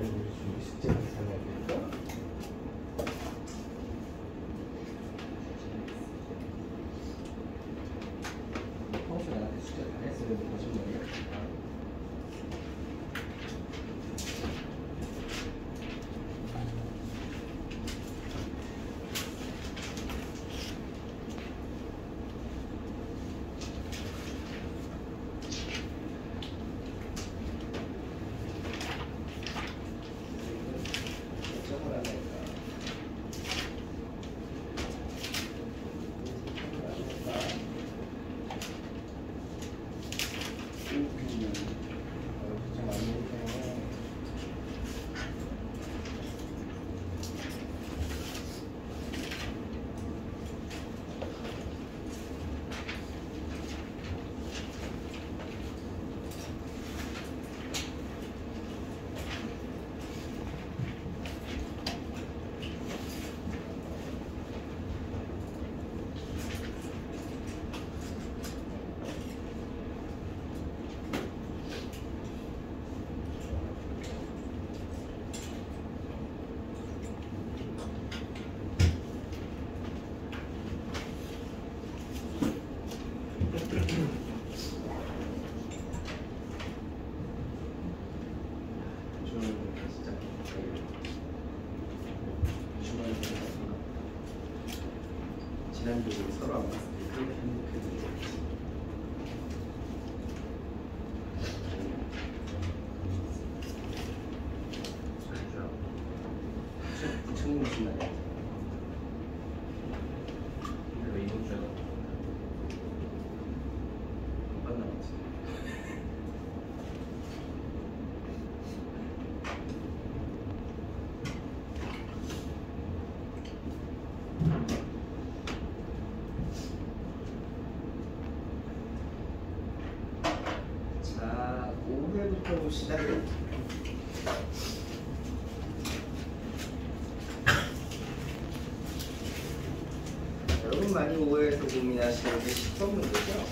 우리 숙제를 잘해야 될까? 평소에 나한테 숙제 안 했으면 거짓말이야? 지난주에 서로 안 봤을 때 그렇게 행복했는데 부처님 오신 날이야. 근데 왜 이번 주에 안 만나봤지? 자, 5회부터 봅시다. 여러분 많이 5회에서 고민하시는 게 10번 문제죠?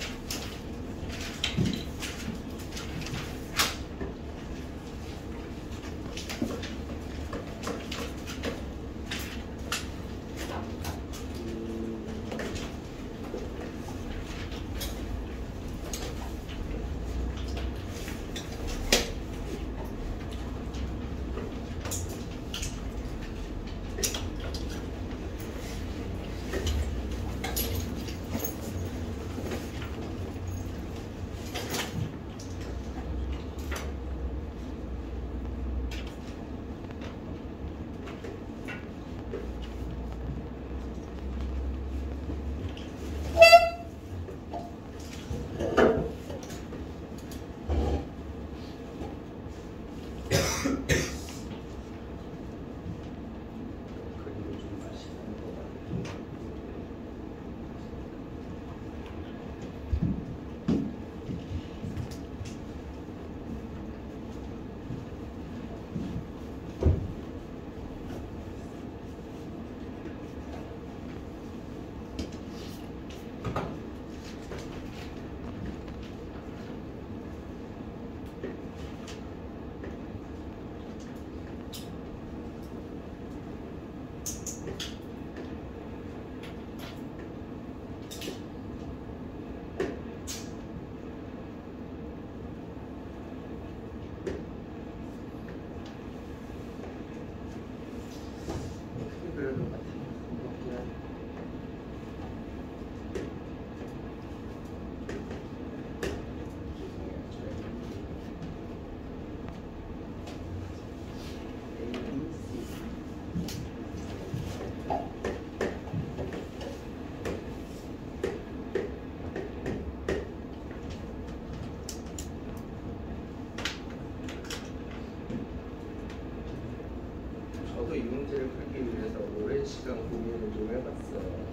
저도 이 문제를 풀기 위해서 오랜 시간 고민을 좀 해봤어요.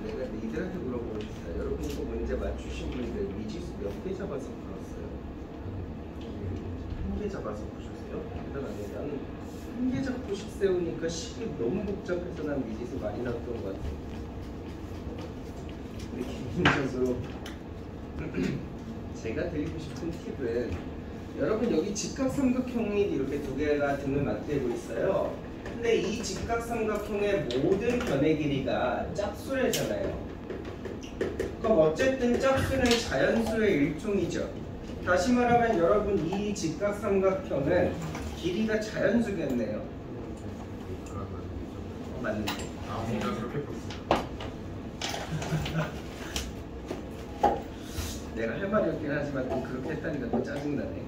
내가 니들한테 물어보고 싶다. 여러분 그 문제 맞추신 분들 미지수 몇 개 잡아서 풀었어요? 한 개 잡아서 푸셨어요? 대단하네. 나는 한 개 잡고 식 세우니까 식이 너무 복잡해서 난 미지수 많이 나왔던 것 같아요. 근데 기본적으로 제가 드리고 싶은 팁은 여러분 여기 직각삼각형이 이렇게 두 개가 등을 맞대고 있어요. 근데 이 직각삼각형의 모든 변의 길이가 짝수래잖아요. 그럼 어쨌든 짝수는 자연수의 일종이죠. 다시 말하면 여러분 이 직각삼각형은 길이가 자연수겠네요. 맞는데. 아, 뭔가 그렇게 풀었어요. 내가 할 말이 없긴 하지만 또 그렇게 했다니까 또 짜증나네.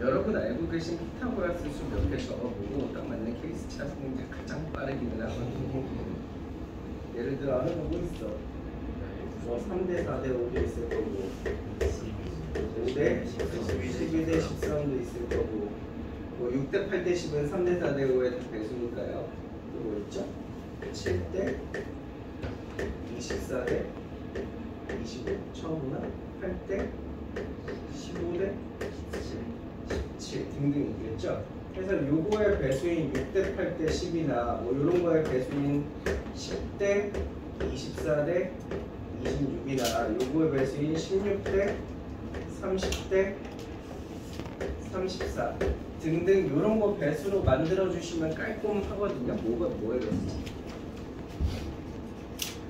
여러분 알고 계신 피타고라스 수 몇 개 적어보고 딱 맞는 케이스 찾는 게 가장 빠르기는 하거든요. 예를 들어 어느 거 있어? 뭐 3대 4대 5도 있을 거고 5대 12대 13도 있을 거고 뭐 6대 8대 10은 3대 4대 5의 배수니까요. 또 뭐 있죠? 7대 24대 25 처음이나 8대 15대 17 등등 있겠죠. 그래서 요거의 배수인 6대 8대 10이나 뭐 요런 거의 배수인 10대 24대 26이나 요거의 배수인 16대 30대 34 등등 요런 거 배수로 만들어 주시면 깔끔하거든요. 뭐에 배수지?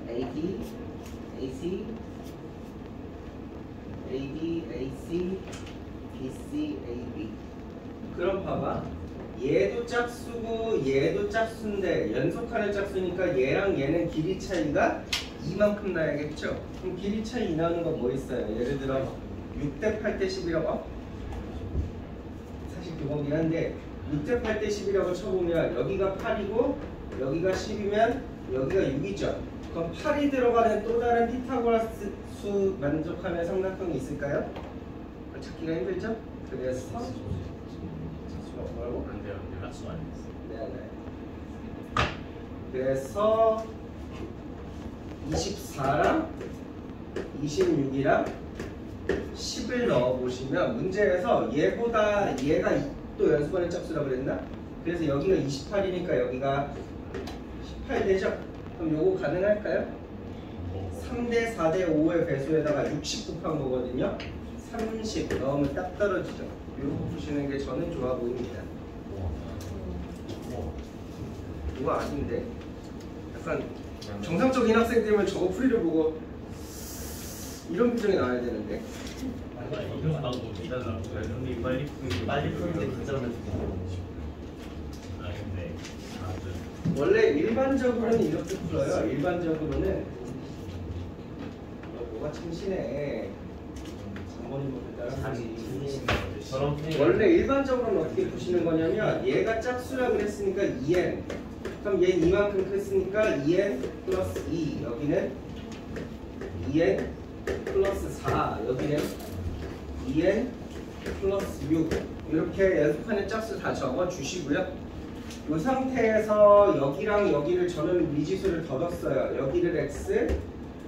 AD, AC, AD, AC, BC, AB. 그럼 봐봐. 얘도 짝수고 얘도 짝수인데 연속하는 짝수니까 얘랑 얘는 길이 차이가 이만큼 나야겠죠? 그럼 길이 차이 나는 거 뭐 있어요? 예를 들어 6대 8대 10이라고? 사실 그거긴 한데 6대 8대 10이라고 쳐보면 여기가 8이고 여기가 10이면 여기가 6이죠? 그럼 8이 들어가는 또 다른 피타고라스 수 만족하는 삼각형이 있을까요? 찾기가 힘들죠? 그래서 뭐라고? 안 돼요. 합수 안 됐어요. 네. 그래서 24랑 26이랑 10을 넣어보시면 문제에서 얘보다 얘가 또 연속하는 짝수라고 그랬나? 그래서 여기가 28이니까 여기가 18 되죠? 그럼 요거 가능할까요? 3대 4대 5의 배수에다가 60 곱한 거거든요. 30 넣으면 딱 떨어지죠. 요거 푸시는 게 저는 좋아 보입니다. 이거 아닌데 약간 정상적인 학생들면 저거 풀이를 보고 이런 표정이 나와야 되는데 이거 나도 기다려. 빨리 푸는데 그전에 아 근데 원래 일반적으로는 이렇게 풀어요. 일반적으로는 뭐가 참신해. 장모님 보다 따라하지. 원래 일반적으로는 어떻게 푸시는 거냐면 얘가 짝수라 그랬으니까 2n 그럼 얘 이만큼 크으니까 2n 플러스 2 여기는 2n 플러스 4 여기는 2n 플러스 6 이렇게 연속하는 짝수 다 적어 주시고요. 이 상태에서 여기랑 여기를 저는 미지수를 더뒀어요. 여기를 x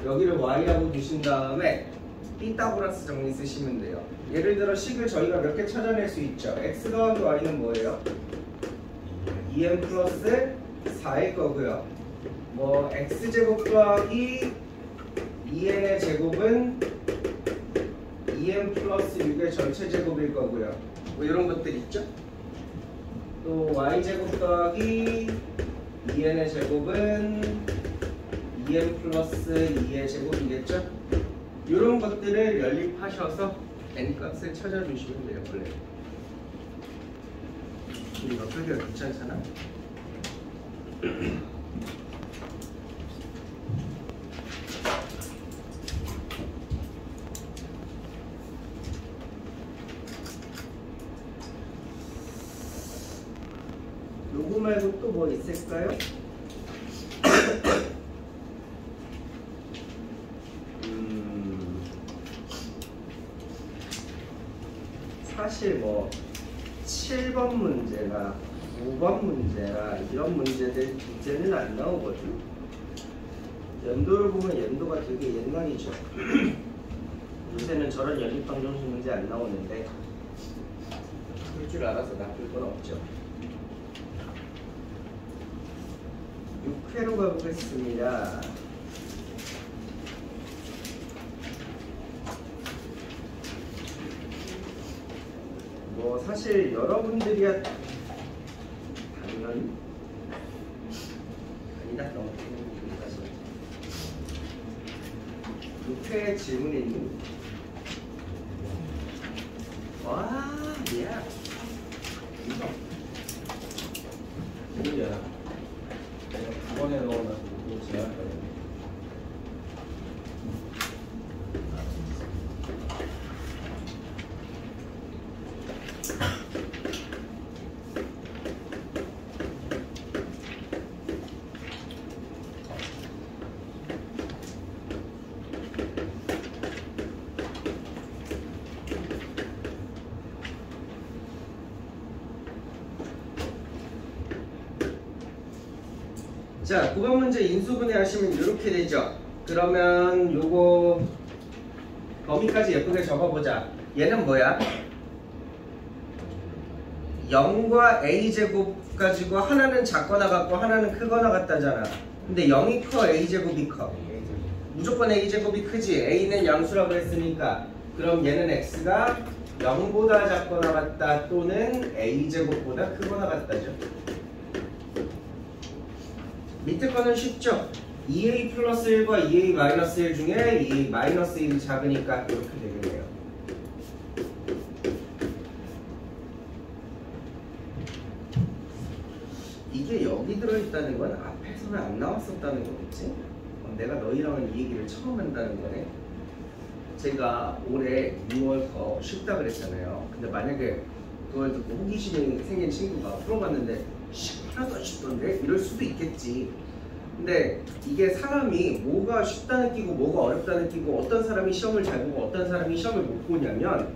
여기를 y라고 두신 다음에 피타고라스 정리 쓰시면 돼요. 예를 들어 식을 저희가 몇 개 찾아낼 수 있죠. x 더하기 y는 뭐예요? 2n 플러스 4일 거고요. 뭐 x제곱 더하기 2n의 제곱은 2n 플러스 6의 전체 제곱일 거고요. 뭐 이런 것들 있죠. 또 y제곱 더하기 2n의 제곱은 2n 플러스 2의 제곱이겠죠. 이런 것들을 연립하셔서 n 값을 찾아주시면 돼요. 원래 이거 표기가 괜찮잖아. 요거 말고 또 뭐 있을까요? 사실 뭐 7번 문제나 5번 문제나 이런 문제들 이제는 안 나오거든. 연도를 보면 연도가 되게 옛날이죠. 요새는 저런 연립방정식 문제 안 나오는데 풀 줄 알아서 나쁠 건 없죠. 6회로 가보겠습니다. 사실 여러분들이야 당연히 아니다 너무 여기까지. 6회 질문에 있는 와 야 이거야. 내가 9번에 넣어놔서 또 제할 거야. 자, 9번 문제 인수분해 하시면 이렇게 되죠. 그러면 요거 범위까지 예쁘게 적어보자. 얘는 뭐야? 0과 a제곱 가지고 하나는 작거나 같고 하나는 크거나 같다잖아. 근데 0이 커, a제곱이 커? 무조건 a제곱이 크지. a는 양수라고 했으니까 그럼 얘는 x가 0보다 작거나 같다 또는 a제곱보다 크거나 같다죠. 밑에 거는 쉽죠? 2a 플러스 1과 2a 마이너스 1 중에 2a 마이너스 1이 작으니까 이렇게 되겠네요. 이게 여기 들어있다는 건 앞에서는 안 나왔었다는 거겠지? 내가 너희랑은 이 얘기를 처음 한다는 거네. 제가 올해 6월 거 쉽다 그랬잖아요. 근데 만약에 그걸 듣고 호기심이 생긴 친구가 풀어봤는데 하나도 안 쉽던데? 이럴 수도 있겠지. 근데 이게 사람이 뭐가 쉽다 느끼고 뭐가 어렵다 느끼고 어떤 사람이 시험을 잘 보고 어떤 사람이 시험을 못 보냐면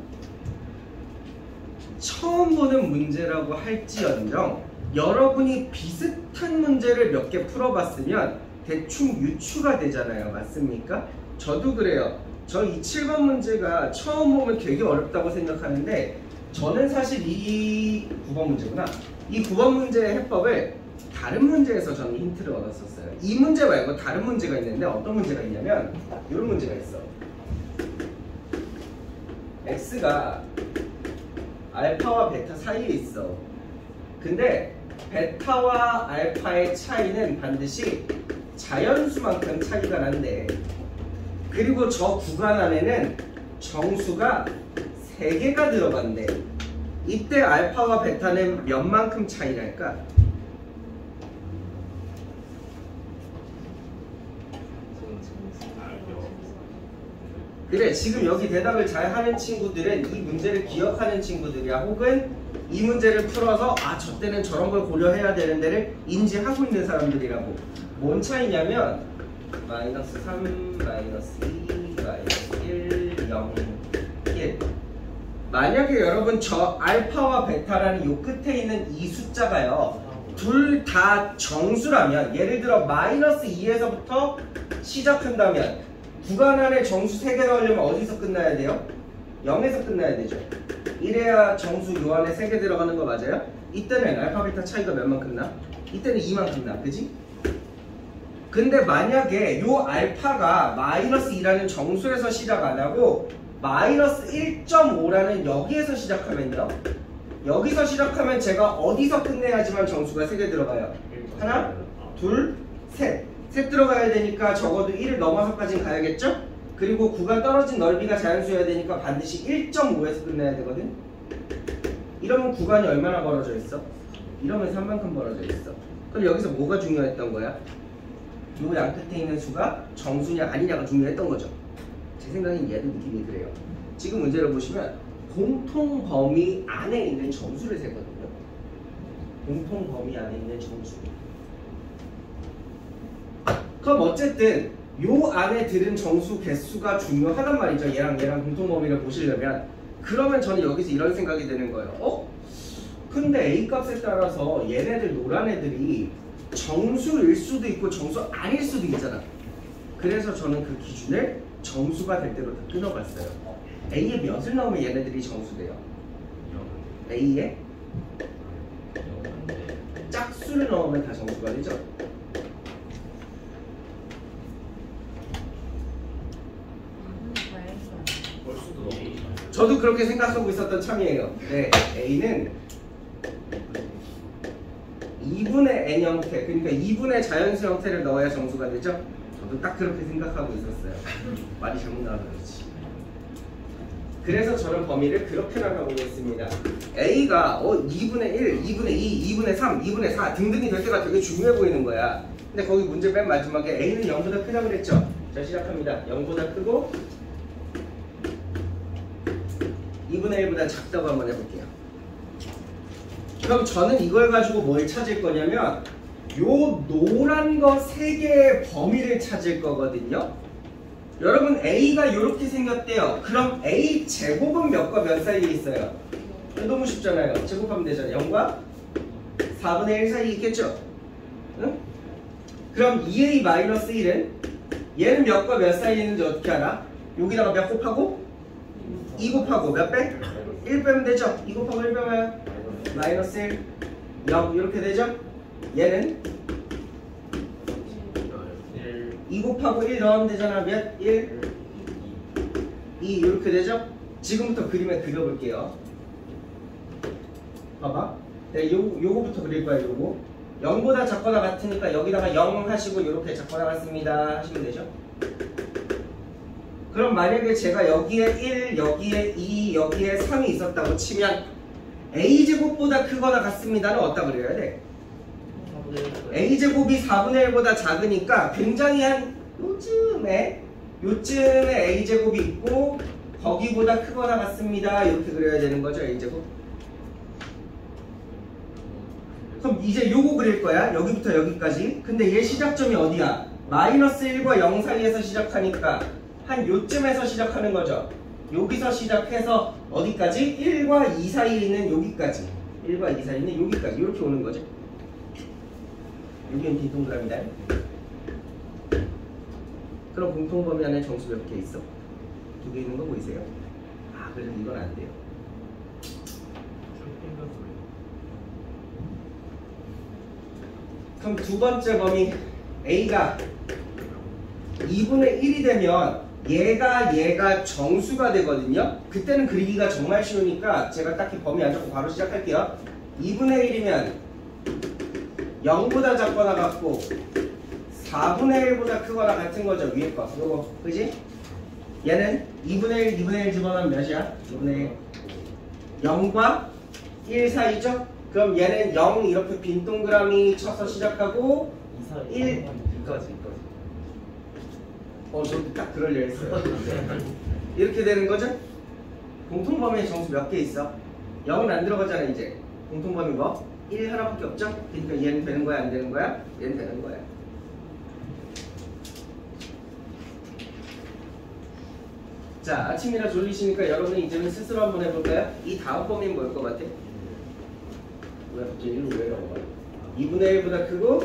처음 보는 문제라고 할지언정 여러분이 비슷한 문제를 몇 개 풀어봤으면 대충 유추가 되잖아요. 맞습니까? 저도 그래요. 저 이 7번 문제가 처음 보면 되게 어렵다고 생각하는데 저는 사실 이 9번 문제구나. 이 9번 문제의 해법을 다른 문제에서 저는 힌트를 얻었었어요. 이 문제 말고 다른 문제가 있는데 어떤 문제가 있냐면 이런 문제가 있어. x가 알파와 베타 사이에 있어. 근데 베타와 알파의 차이는 반드시 자연수만큼 차이가 난대. 그리고 저 구간 안에는 정수가 3개가 들어간대. 이때 알파와 베타는 몇만큼 차이랄까? 그래, 지금 여기 대답을 잘 하는 친구들은 이 문제를 기억하는 친구들이야. 혹은 이 문제를 풀어서 아, 저 때는 저런 걸 고려해야 되는 데를 인지하고 있는 사람들이라고. 뭔 차이냐면 마이너스 3, 마이너스 2, 마이너스 1, 0, 1. 만약에 여러분 저 알파와 베타라는 요 끝에 있는 이 숫자가요 둘 다 정수라면, 예를 들어 마이너스 2에서부터 시작한다면 구간 안에 정수 3개 넣으려면 어디서 끝나야 돼요? 0에서 끝나야 되죠. 이래야 정수 요 안에 3개 들어가는 거 맞아요? 이때는 알파 베타 차이가 몇만큼 나? 이때는 2만큼 나, 그지? 근데 만약에 요 알파가 마이너스 2라는 정수에서 시작 안 하고 마이너스 1.5라는 여기에서 시작하면요, 여기서 시작하면 제가 어디서 끝내야지만 정수가 3개 들어가요? 하나, 둘, 셋. 셋 들어가야 되니까 적어도 1을 넘어서까지는 가야겠죠? 그리고 구간 떨어진 넓이가 자연수여야 되니까 반드시 1.5에서 끝내야 되거든? 이러면 구간이 얼마나 벌어져 있어? 이러면 3만큼 벌어져 있어. 그럼 여기서 뭐가 중요했던 거야? 요 양 끝에 있는 수가 정수냐 아니냐가 중요했던 거죠. 제 생각엔 얘도 느낌이 그래요. 지금 문제를 보시면 공통 범위 안에 있는 정수를 세거든요. 공통 범위 안에 있는 정수. 그럼 어쨌든 요 안에 들은 정수 개수가 중요하단 말이죠. 얘랑 공통 범위를 보시려면. 그러면 저는 여기서 이런 생각이 드는 거예요. 근데 A 값에 따라서 얘네들 노란 애들이 정수일 수도 있고 정수 아닐 수도 있잖아. 그래서 저는 그 기준을 정수가 될 대로 다 끊어봤어요. A에 몇을 넣으면 얘네들이 정수돼요? A에 짝수를 넣으면 다 정수가 되죠. 저도 그렇게 생각하고 있었던 참이에요. 네, A는 2분의 n 형태, 그러니까 2분의 자연수 형태를 넣어야 정수가 되죠? 저도 딱 그렇게 생각하고 있었어요. 말이 잘못 나와서 그렇지. 그래서 저는 범위를 그렇게 나가보겠습니다. A가 2분의 1, 2분의 2, 2분의 3, 2분의 4 등등이 될 때가 되게 중요해 보이는 거야. 근데 거기 문제 맨 마지막에 A는 0보다 크다고 그랬죠? 자, 시작합니다. 0보다 크고 2분의 1보다 작다고 한번 해볼게요. 그럼 저는 이걸 가지고 뭘 찾을 거냐면 요 노란 거 3개의 범위를 찾을 거거든요. 여러분 A가 이렇게 생겼대요. 그럼 A 제곱은 몇과 몇 사이에 있어요? 너무 쉽잖아요. 제곱하면 되잖아요. 0과 4분의 1 사이에 있겠죠? 응? 그럼 2A-1은 얘는 몇과 몇 사이에 있는지 어떻게 알아? 여기다가 몇 곱하고? 2 곱하고 몇 배? 1 빼면 되죠? 2 곱하고 1 빼면 마이너스 1 0 이렇게 되죠? 얘는 2 곱하고 1 넣으면 되잖아. 몇? 1 2 이렇게 되죠? 지금부터 그림을 그려볼게요. 봐봐. 네, 요거부터 그릴 거야. 요거 0보다 작거나 같으니까 여기다가 0 하시고 이렇게 작거나 같습니다 하시면 되죠? 그럼 만약에 제가 여기에 1, 여기에 2, 여기에 3이 있었다고 치면 A제곱보다 크거나 같습니다는 어디다 그려야 돼? A제곱이 4분의 1보다 작으니까 굉장히 한 요쯤에 A제곱이 있고 거기보다 크거나 같습니다 이렇게 그려야 되는 거죠. A제곱. 그럼 이제 요거 그릴 거야. 여기부터 여기까지. 근데 얘 시작점이 어디야? 마이너스 1과 0 사이에서 시작하니까 한 요쯤에서 시작하는 거죠. 여기서 시작해서 어디까지? 1과 2 사이에 있는 여기까지. 1과 2 사이에 있는 여기까지. 이렇게 오는 거죠. 여기는 빈동그라미다. 그럼 공통범위 안에 정수 몇 개 있어? 2개 있는 거 보이세요? 아, 그래서 이건 안 돼요. 그럼 두 번째 범위 A가 2분의 1이 되면 얘가 정수가 되거든요. 그때는 그리기가 정말 쉬우니까 제가 딱히 범위 안 잡고 바로 시작할게요. 2분의 1이면 0보다 작거나 같고 4분의 1보다 크거나 같은 거죠. 위에 거. 요거. 그지? 얘는 2분의 1 집어넣으면 몇이야? 2분의 1. 0과 1 사이죠? 그럼 얘는 0 이렇게 빈 동그라미 쳐서 시작하고 1 이거지. 저도 딱 그러려 했어요. 이렇게 되는 거죠? 공통범위의 정수 몇 개 있어? 0은 안 들어가잖아 이제. 공통범위 뭐? 1 하나밖에 없죠? 그러니까 얘는 되는 거야 안 되는 거야? 얘는 되는 거야. 자, 아침이라 졸리시니까 여러분 이제는 스스로 한번 해볼까요? 이 다음 범위는 뭐일 것 같아? 왜 갑자기 1로 왜 나와? 2분의 1보다 크고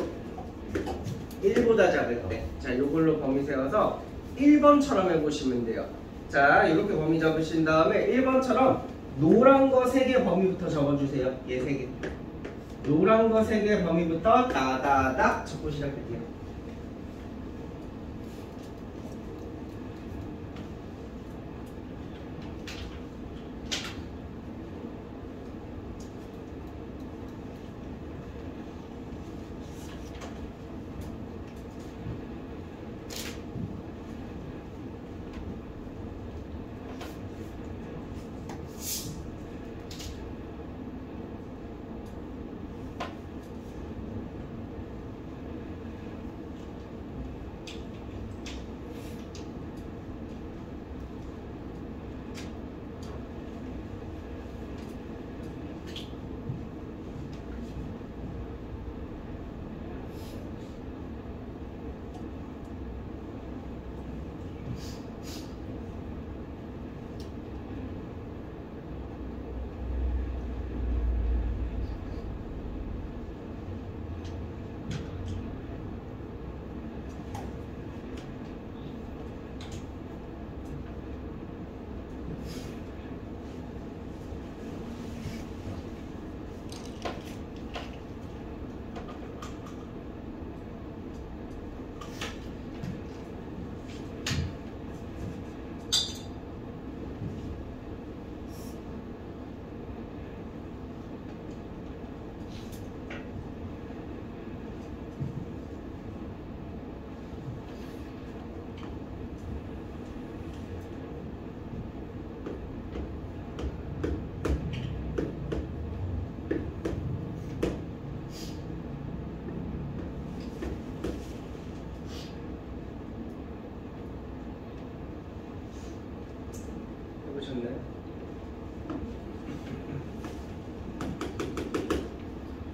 1보다 작을 때. 자, 요걸로 범위 세워서 1번처럼 해보시면 돼요. 자, 이렇게 범위 잡으신 다음에 1번처럼 노란 거 3개 범위부터 적어주세요. 얘 3개. 노란 거 3개 범위부터 따다닥 적고 시작할게요.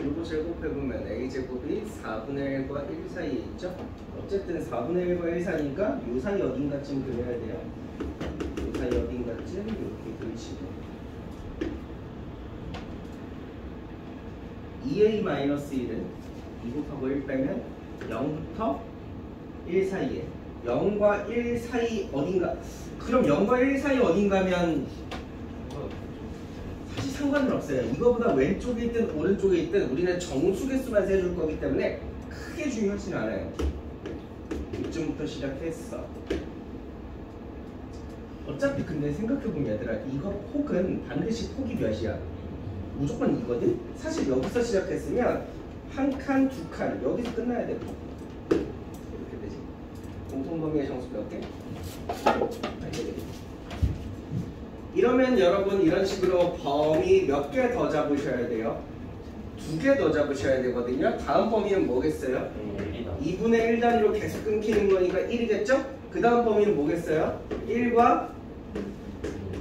요거 제곱해보면 a제곱이 4분의 1과 1 사이에 있죠? 어쨌든 4분의 1과 1 사이니까 요 사이 어딘가쯤 그려야 돼요. 요 사이 어딘가쯤 이렇게 그리시고 2a-1은 2 곱하고 1 빼면 0부터 1 사이에 0과 1 사이 어딘가. 그럼 0과 1 사이 어딘가면 사실 상관은 없어요. 이거보다 왼쪽에 있든 오른쪽에 있든 우리는 정수개수만 세줄 거기 때문에 크게 중요하진 않아요. 이쯤부터 시작했어. 어차피 근데 생각해보면 얘들아, 이거 폭은 반드시 폭이 몇이야? 무조건 이거든? 사실 여기서 시작했으면 한 칸, 두 칸 여기서 끝나야 돼. 이렇게 되지. 공통범위의 정수 몇 개? 이러면 여러분 이런 식으로 범위 몇 개 더 잡으셔야 돼요? 2개 더 잡으셔야 되거든요. 다음 범위는 뭐겠어요? 2분의 1 단위로 계속 끊기는 거니까 1이겠죠? 그 다음 범위는 뭐겠어요? 1과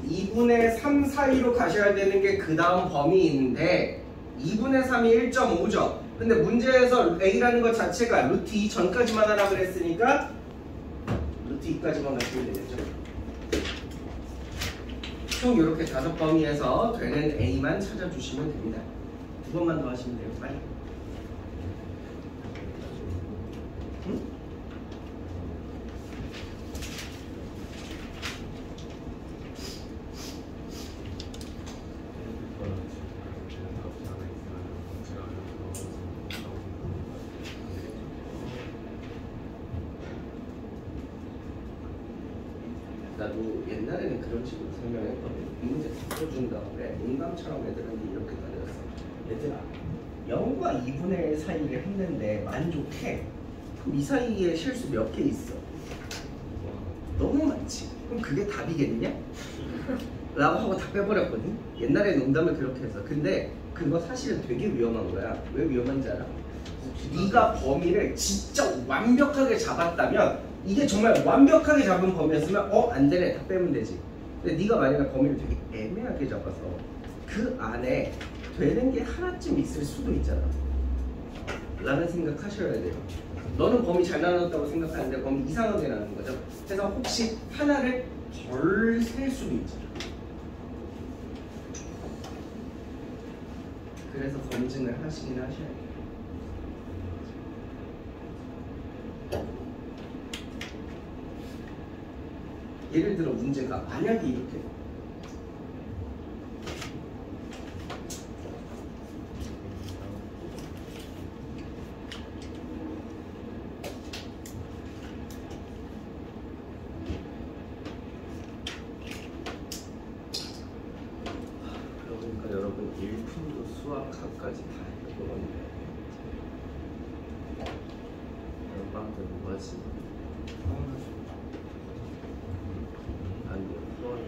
2분의 3 사이로 가셔야 되는 게 그 다음 범위인데 2분의 3이 1.5죠. 근데 문제에서 A라는 것 자체가 루트 2 전까지만 하라 그랬으니까 루트 2까지만 가시면 되겠죠. 총 이렇게 5범위에서 되는 A만 찾아주시면 됩니다. 2번만 더 하시면 돼요. 빨리. 응? 나도 옛날에는 그런 식으로 설명했거든. 이 문제 풀어준 다음에 인강처럼 애들한테 이렇게 가르쳤어. 얘들아, 0과 2분의 1 사이를 했는데 만족해. 그럼 이 사이에 실수 몇 개 있어? 너무 많지. 그럼 그게 답이겠냐? 라고 하고 다 빼버렸거든. 옛날에 농담을 그렇게 해서. 근데 그거 사실은 되게 위험한 거야. 왜 위험한지 알아? 네가 범위를 진짜 완벽하게 잡았다면, 이게 정말 완벽하게 잡은 범위였으면 안 되네, 다 빼면 되지. 근데 네가 만약에 범위를 되게 애매하게 잡아서 그 안에 되는 게 하나쯤 있을 수도 있잖아 라는 생각하셔야 돼요. 너는 범위 잘 나눴다고 생각하는데 범위 이상하게 나눈 거죠. 그래서 혹시 하나를 덜 셀 수도 있잖아. 그래서 검증을 하시긴 하셔야 돼요. 예를 들어 문제가 만약에 이렇게 그러니까 여러분 일품도 수학학까지 다 해보는데 빵들 뭐하지? 아니요, 수학을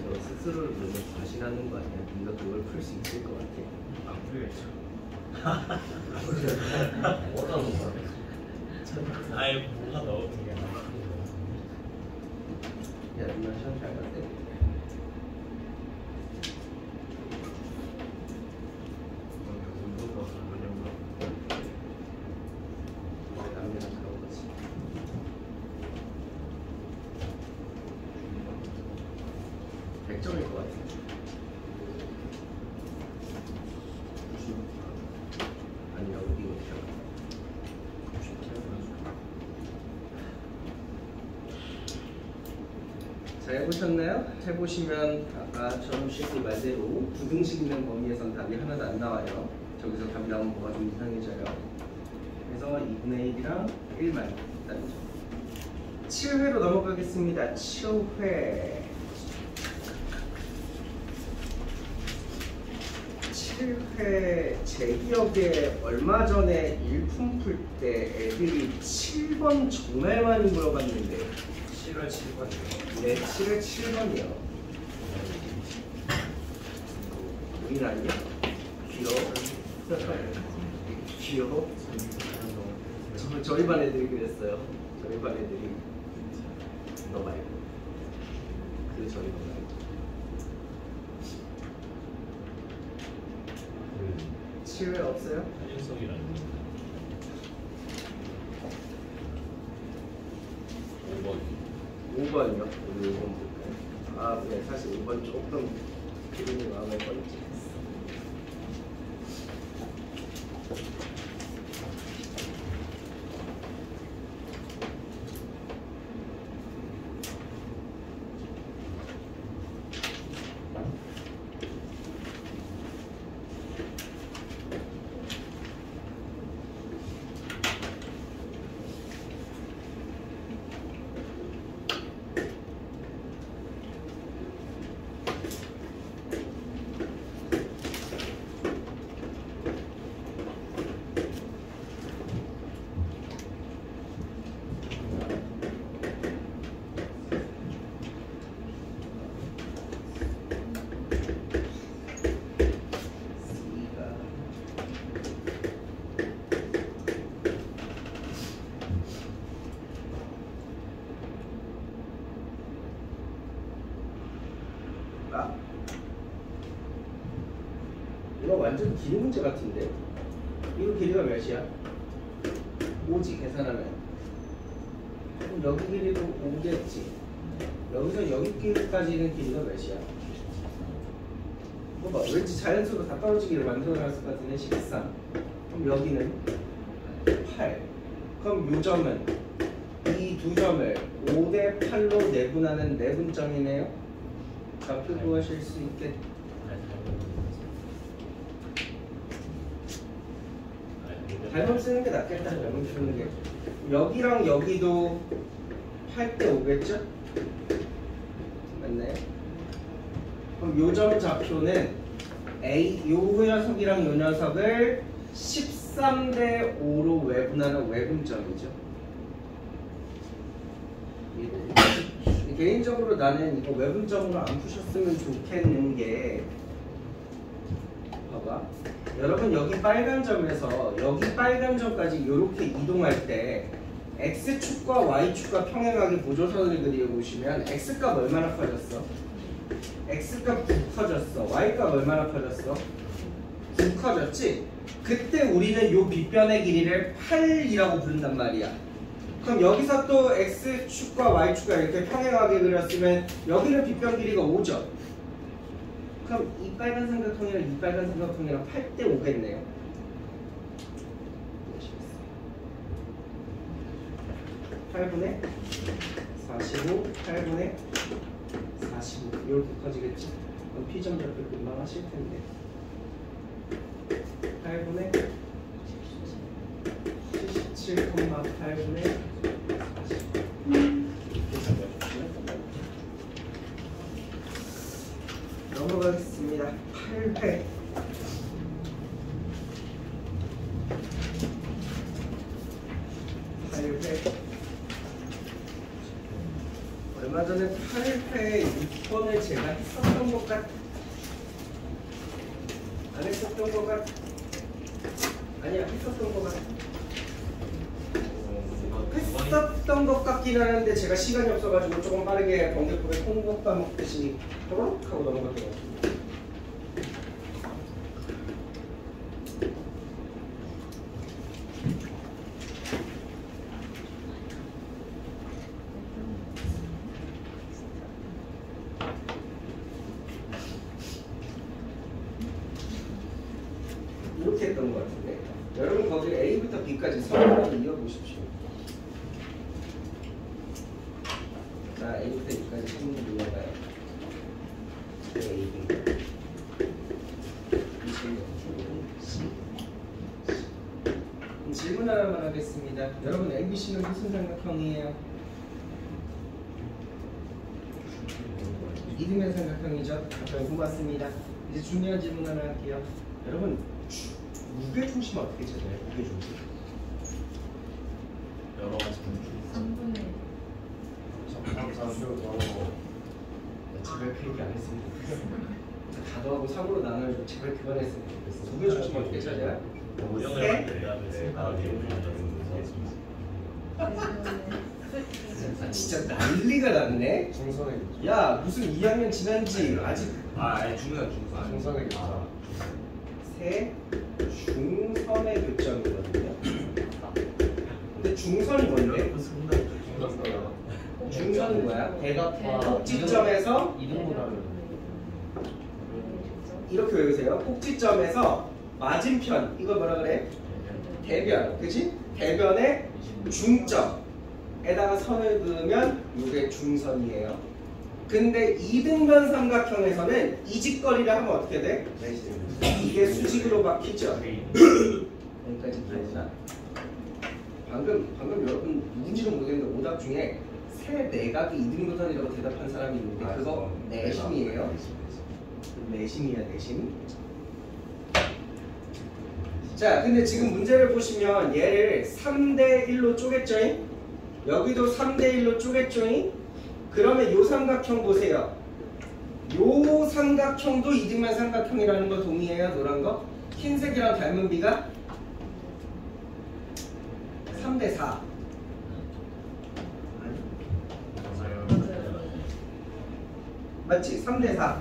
너 스스로를 너무 과신하는 거 아니야? 네가 그걸 풀 수 있을 것 같아? 안 풀겠죠. 뭐가 너무 아예 뭐가 넣은 게 야, 누나 시험 잘 봤대? 남녀랑 그런 거지. 백점일 것 같아. 아니야, 우리 이거 들어가. 잘 해보셨나요? 해보시면 아까처럼 쉽게 말대로 부등식 있는 범위에선 답이 하나도 안 나와요. 저기서 답이 나오면 뭐가 좀 이상해져요. 그래서 2분의 1이랑 1만 일단 7회로 넘어가겠습니다. 7회 7회 제 기억에 얼마 전에 일품 풀 때 애들이 7번 정말 많이 물어봤는데 7월 7번이요. 네, 7회 7번이요. 우린 아니야? 귀여워. 귀여워. 저희 반 애들이 그랬어요. 저희 반 애들이 너 말고 그 저희 반 말고 7회 없어요? 한윤석이라는 5번이요? 우리 5번 볼까요? 아, 네, 사실 5번 조금 기분이 마음에 걸리지. 아, 이거 완전 긴 문제 같은데? 이거 길이가 몇이야? 5지 계산하면. 그럼 여기 길이도 5겠지. 여기서 여기 길이까지는 길이가 몇이야? 이거 봐, 왠지 자연수로 다 떨어지기를 만들어놨을 것 같은데 13. 그럼 여기는 8. 그럼 요 점은 이 두 점을 5대 8로 내분하는 내분점이네요. 좌표 구하실 수 있게. 잘못 쓰는 게 낫겠다. 잘못 쓰는 게. 여기랑 여기도 8대 5겠죠? 맞나요? 그럼 요 점 좌표는 A, 요 녀석이랑 요 녀석을 13대 5로 외분하는 외분점이죠. 개인적으로 나는 이거 외분점으로 안 푸셨으면 좋겠는 게, 봐봐, 여러분 여기 빨간 점에서 여기 빨간 점까지 이렇게 이동할 때 x축과 y축과 평행하게 보조선을 그려보시면 x값 얼마나 커졌어? x값 9 커졌어. y값 얼마나 커졌어? 9 커졌지? 그때 우리는 요 빗변의 길이를 8이라고 부른단 말이야. 그럼 여기서 또 x축과 y축과 이렇게 평행하게 그렸으면 여기는 빗변 길이가 5죠. 그럼 이 빨간 삼각형이랑 이 빨간 삼각형이랑 8대 5겠네요. 8분의 45, 8분의 45 이렇게 커지겠지. 그럼 P점 좌표 금방 하실 텐데 8분의 77,8분의 40 넘어가겠습니다. 8회 얼마 전에 8회 6번을 제가 했었던 것 같... 안 했었던 것 같... 아니야, 했었던 것 같... 했었던 것 같긴 하는데 제가 시간이 없어가지고 조금 빠르게 번개국에 콩국밥 먹듯이 또록 하고 넘어갔던 것 같아요. 이렇게 했던 것 같은데 여러분 거기 A부터 B까지 서로 이어보십시오. 자, A부터 B까지 손을 눌러봐요. A, B. 질문 하나만 하겠습니다. 여러분 ABC는 무슨 삼각형이에요? 이등변 삼각형이죠? 답변 고맙습니다. 이제 중요한 질문 하나 할게요. 여러분 무게중심 어떻게 찾아요? 무게중심 여러 가지 3분의 제발 그 얘기 안 했으면 좋겠어. 다 더하고 3으로 나눠주고 제발 그만 했으면 좋겠어. 무게중심 어떻게 찾아요? 오형을 세? 만들려면 진짜 난리가 났네. 중선에 야 무슨 2학년 지난지 아직 아니 중간. 중선에 새 중선의 교점이거든요. 근데 중선이 뭔데? 중선은 뭐야? 대각과 꼭지점에서 이등분하면 이렇게 외우세요. 꼭지점에서 맞은편 이걸 뭐라 그래? 대변, 그지? 대변의 중점에다가 선을 그으면 이게 중선이에요. 근데 이등변 삼각형에서는 이직거리를 하면 어떻게 돼? 이게 수직으로 바뀌죠. 여기까지 기억나? 방금 여러분 누군지는 모르겠는데 오답 중에 새 내각이 이등변선이라고 대답한 사람이 있는데 그거 내심이에요. 내심이야 내심. 자 근데 지금 문제를 보시면 얘를 3대 1로 쪼갰죠잉? 여기도 3대 1로 쪼갰죠잉? 그러면 요 삼각형 보세요. 요 삼각형도 이등변 삼각형이라는 거 동의해요? 노란 거? 흰색이랑 닮은 비가 3대 4. 맞지? 3대 4.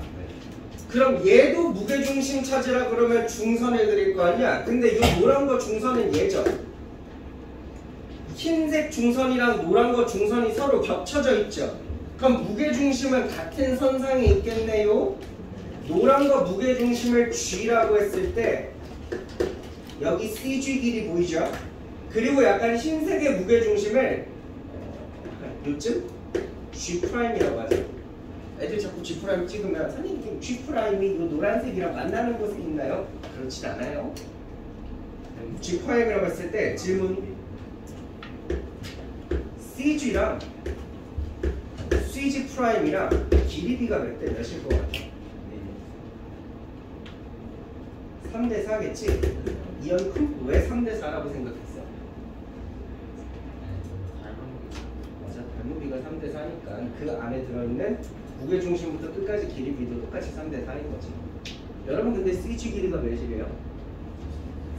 그럼 얘도 무게중심 찾으라 그러면 중선을 그릴 거 아니야? 근데 이 노란 거 중선은 얘죠. 흰색 중선이랑 노란 거 중선이 서로 겹쳐져 있죠. 그럼 무게중심은 같은 선상에 있겠네요. 노란 거 무게중심을 G라고 했을 때 여기 CG 길이 보이죠? 그리고 약간 흰색의 무게중심을 요즘 G'이라고 하죠. 애들 자꾸 G' 찍으면 선생님 G'이 이 노란색이랑 만나는 곳에 있나요? 그렇진 않아요. G'이라고 했을 때 질문 CG랑 CG'이랑 길이 B가 몇 대 몇일 것 같아? 3대 4겠지? 이연큼 왜 3대 4라고 생각했어? 맞아, 닮은비가 3대 4니까 그 안에 들어있는 무게중심부터 끝까지 길이 B도 똑같이 3대 4인 거지. 여러분 근데 CG 길이가 몇이래요?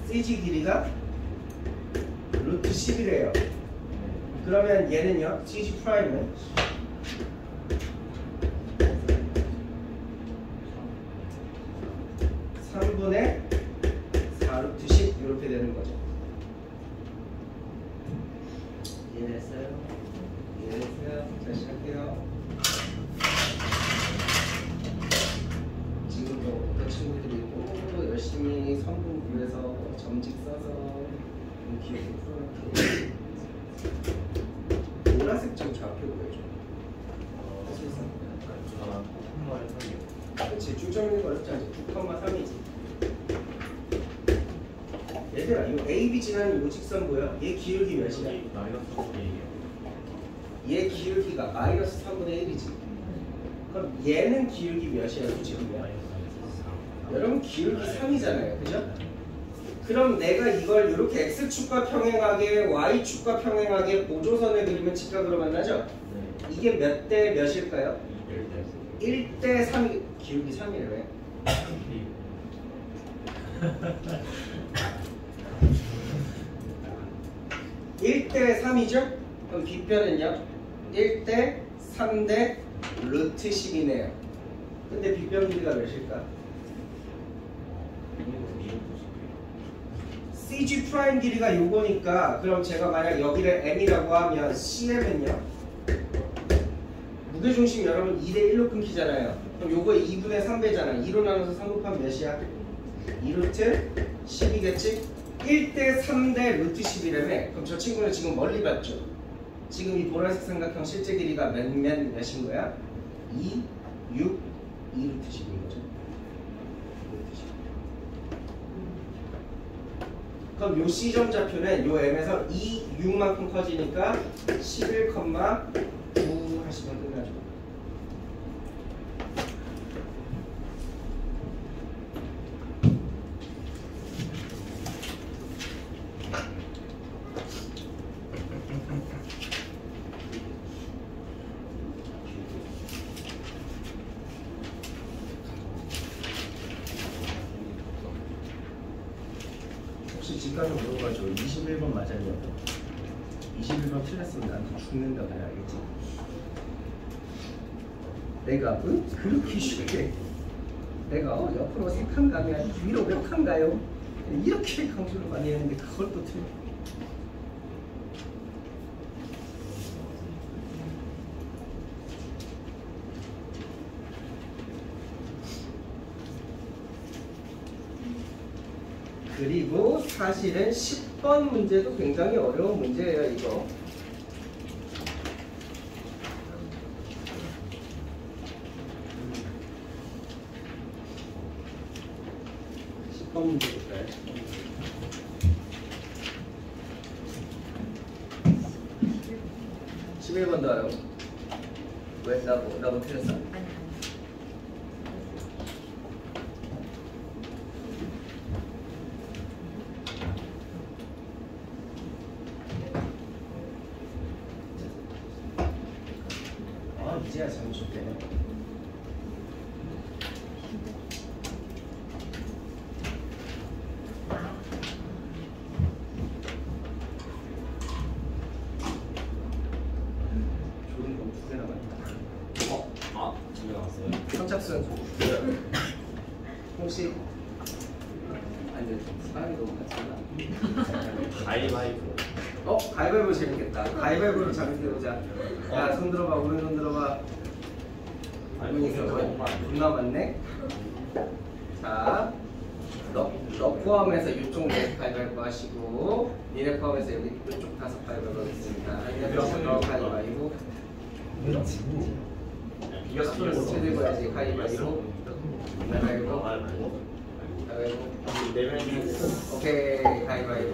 CG 길이가 루트 10이래요. 그러면 얘는요? CG 프라임은 3분의 4 루트 10 이렇게 되는 거죠. 이해됐어요? 이해됐어요? 자 시작해요. 지금도 어떤 친구들이 또 열심히 성분 구해서 점집 써서 기억이 풀어놓게 보라색 점 좌표 보여줘. 그렇지, 중점있는 거 어렵지 않지. 9,3이지. 얘들아, 이 AB 지나는 이 직선 보여? 얘 기울기 몇이야? 얘 기울기가 마이너스 3분의 1이지. 그럼 얘는 기울기 몇이야, 수직이면? 여러분 기울기 3이잖아요, 그죠? 그럼 내가 이걸 이렇게 X축과 평행하게 Y축과 평행하게 보조선을 그리면 직각으로 만나죠? 이게 몇 대 몇일까요? 1대 3이 기울기 3이래 왜? (1대 3이죠) 그럼 빗변은요? 1대 3대 루트 10이네요. 근데 빗변 길이가 몇일까? CG 프라임 길이가 요거니까 그럼 제가 만약 여기를 M이라고 하면 CM은요? 무게중심 여러분 2대 1로 끊기잖아요. 그럼 요거 2분의 3배잖아. 2로 나눠서 3 곱하면 몇이야? 2루트 10이겠지? 1대 3대 루트 10이라며. 그럼 저 친구는 지금 멀리 봤죠? 지금 이 보라색 삼각형 실제 길이가 몇인 거야? 2, 6, 2루트 10인 거죠. 루트 10. 그럼 요 C점 좌표는 요 M에서 2, 6만큼 커지니까 11,9 하시면 끝나죠. 혹시 집가서 물어봐줘. 21번 맞았냐고. 21번 틀렸으면 나한테 죽는다 그래, 알겠지? 내가 그렇게 쉽게 내가 옆으로 3칸 가면 위로 몇 칸 가요? 이렇게 강조를 많이 했는데 그걸 또 틀려. 그리고 사실은 10번 문제도 굉장히 어려운 문제예요, 이거. 문제 볼까요? 11번도 알아요? 왜? 나뭐 틀렸어? 아니. 아, 이제야 참 좋대네. 선착순 혹시 아니 사람이 너무 많잖아. 가위바위보. 가위바위보 재밌겠다. 가위바위보로 재밌게 보자. 야, 손 들어봐. 오른손 들어봐. 존나 많네. 자, 너 포함해서 이쪽 네 가위바위보 하시고 니네 포함해서 여기 이쪽 5 가위바위보 하겠습니다. 너 가위바위보. 이겼어. 최대 봐야지. 가위바위보. 가위바위보. 가위바위보. 오케이. 가위바위보.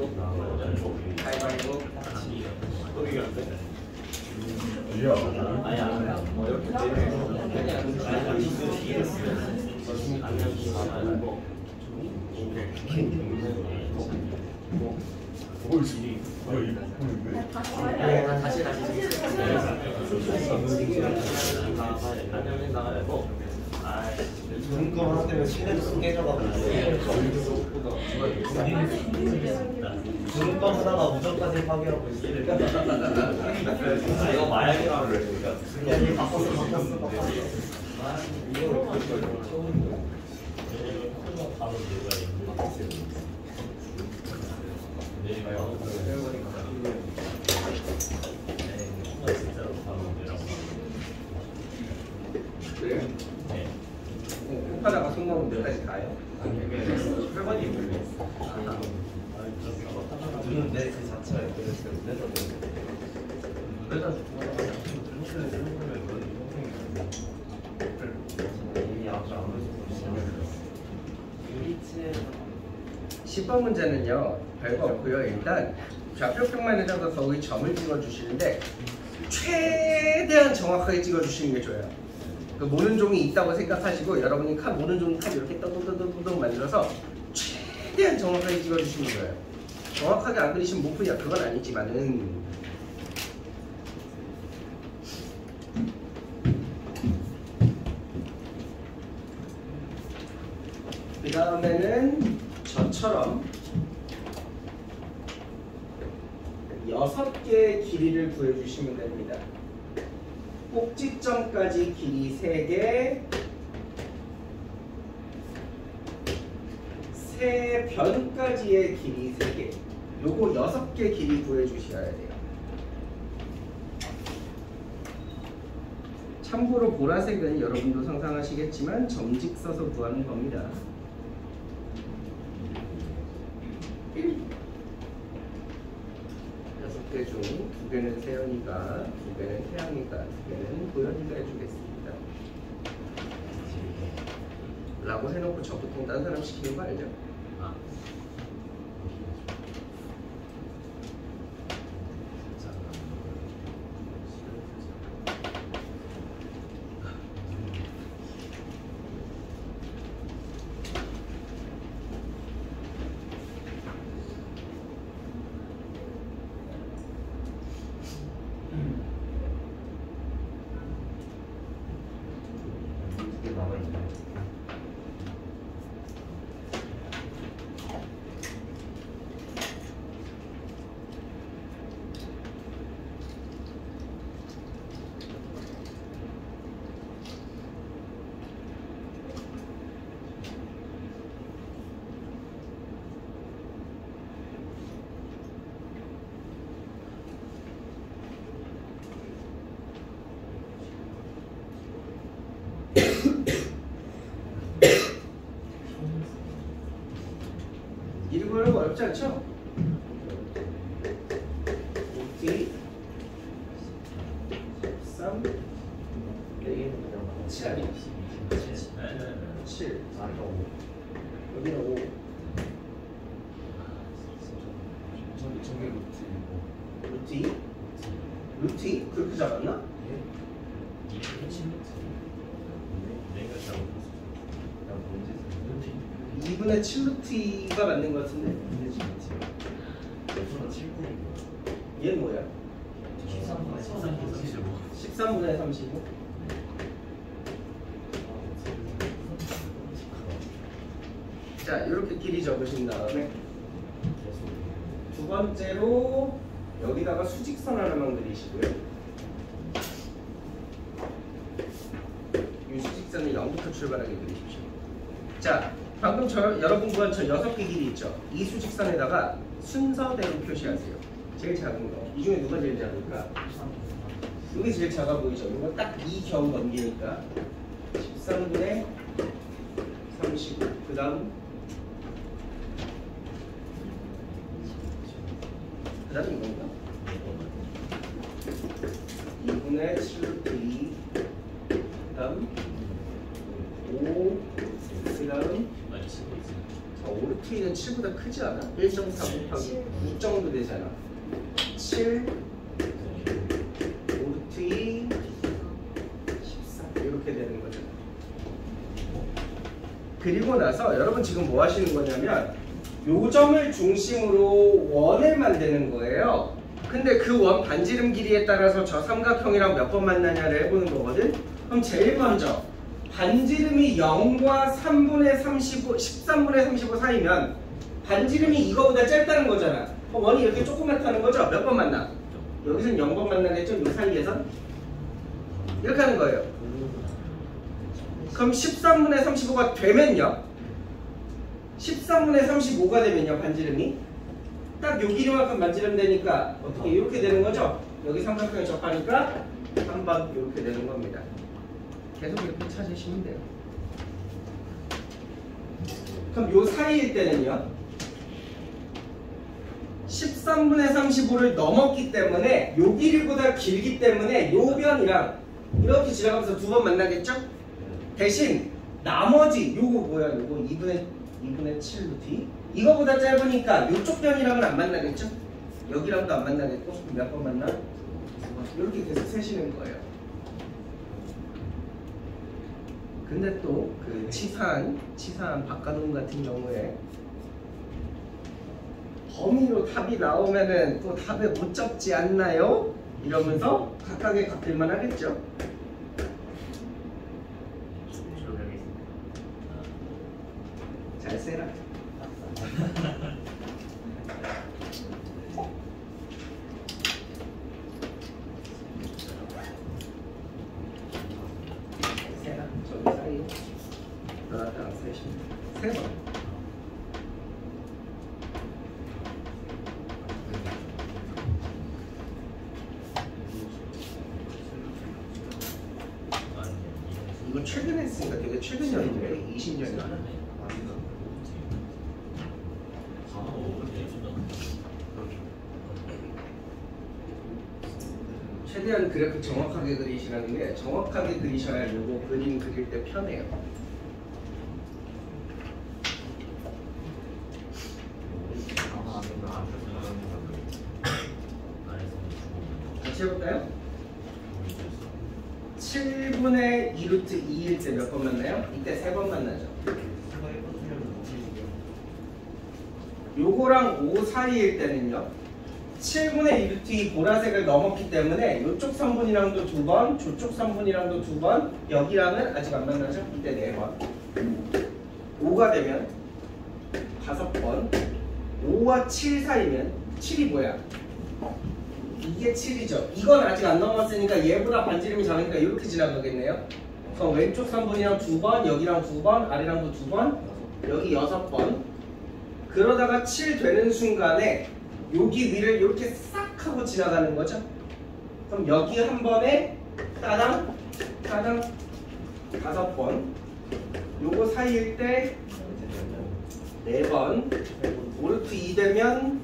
가위바위보. 또 이겼는데? 아니야. 뭐 이렇게 다시 눈금 하나 때문에 실내도 깨져가지고 눈금 하다가 무조건 파괴하고 있어. 이거 마약이라고 그러니까 여기 바꿨어. 바로 그래요? 네. 하다가 손 넘으면 몇까지 가요? 혈관이 있는데. 눈은 내 자체에 그래서 눈에다 이미 아주 안 보여서 10번 문제는요, 별거 없고요. 일단 좌표평면에 잡아서 거기 점을 찍어주시는데 최대한 정확하게 찍어주시는 게 좋아요. 그 모는 종이 있다고 생각하시고 여러분이 모는 종이 칸 이렇게 떠떠떠떠 만들어서 최대한 정확하게 찍어주시는 거예요. 정확하게 안 그리시면 못 풀이야. 그건 아니지만은 그 다음에는 저처럼 6개의 길이를 구해주시면 됩니다. 꼭지점까지 길이 3개, 세 변까지의 길이 3개. 요거 6개 길이 구해주셔야 돼요. 참고로 보라색은 여러분도 상상하시겠지만 점직 써서 구하는 겁니다. 6개 중 2개는 세연이가, 2개는 태양이가, 2개는 도연이가 해주겠습니다. 라고 해놓고 저 보통 다른 사람 시키는 거 알죠? 어렵지 않죠? OT 13 여기는 그냥 7 아니야? 7 아니가 5. 여기는 5 저게 루트이고. 루티? 루티? 그렇게 잡았나? 내가 잘못했어. 나 뭔지 루트. 2분의 7루티가 맞는 것 같은데 근데 지금 저는 7분이고. 얘는 뭐야? 13분에 13분의 35 자 이렇게 길이 접으신 다음에 두 번째로 여기다가 수직선 하나만 그리시고요. 이 수직선을 0부터 출발하게 그리십시오. 자, 방금 여러분 구한 저 6개 길이 있죠? 이 수직선에다가 순서대로 표시하세요. 제일 작은 거. 이 중에 누가 제일 작을까? 이게 제일 작아 보이죠? 이거 딱 이 겨우 넘기니까 13분의 35. 그 다음 이건가? 2분의 7루트 2. 그 다음 5. 그 다음 5루트 2는 7보다 크지 않아? 1.4 곱하기 6 정도 되잖아. 7 5루트 2 14 이렇게 되는 거죠. 그리고 나서 여러분 지금 뭐 하시는 거냐면 요 점을 중심으로 원을 만드는 거예요. 근데 그 원 반지름 길이에 따라서 저 삼각형이랑 몇 번 만나냐를 해보는 거거든. 그럼 제일 먼저 반지름이 0과 3분의 35, 13분의 35 사이면 반지름이 이거보다 짧다는 거잖아. 그럼 원이 이렇게 조그맣다는 거죠? 몇 번 만나? 여기서는 0번 만나겠죠? 요 사이에선? 이렇게 하는 거예요. 그럼 13분의 35가 되면요? 13분의 35가 되면요, 반지름이 딱 요 길이만큼 반지름 되니까 어떻게 이렇게 되는 거죠? 여기 삼각형에 접하니까 한번 이렇게 되는 겁니다. 계속 이렇게 찾으시면 돼요. 그럼 요 사이일 때는요, 13분의 35를 넘었기 때문에 요 길이보다 길기 때문에 요 변이랑 이렇게 지나가면서 두 번 만나겠죠? 대신 나머지 요거 뭐야? 요거 2분의 7루트 이거보다 짧으니까 요쪽 변이랑은 안 만나겠죠? 여기랑도 안 만나겠고 몇 번 만나? 이렇게 계속 세시는 거예요. 근데 또 그 치사한 박가동 같은 경우에 범위로 답이 나오면은 또 답에 못 적지 않나요? 이러면서 각각의 값들만 하겠죠? 잘 세라. 세라. 저기 사이에 나랑 셋이 3번. 이거 최근에 했으니까 되게 최근 연도에 20년이야. 최대한 그래프 정확하게 그리시라는 게 정확하게 그리셔야 요거 그림 그릴 때 편해요. 같이 해볼까요? 7분의 2루트 2일 때 몇 번 만나요? 이때 3번 만나죠. 요거랑 5 사이일 때는요, 7분의 2루트 2 보라색을 넘었기 때문에 이쪽 3분이랑도 2번, 저쪽 3분이랑도 2번, 여기랑은 아직 안 만나죠? 이때 4번. 5가 되면 5번. 5와 7 사이면 7이 뭐야? 이게 7이죠. 이건 아직 안 넘었으니까 얘보다 반지름이 작으니까 이렇게 지나가겠네요. 그럼 왼쪽 3분이랑 2번, 여기랑 2번, 아래랑도 2번, 여기 6번. 그러다가 7 되는 순간에 여기 위를 이렇게 싹 하고 지나가는 거죠. 그럼 여기 한 번에 따당 5번. 요거 사이일 때 4번 오르트 2 되면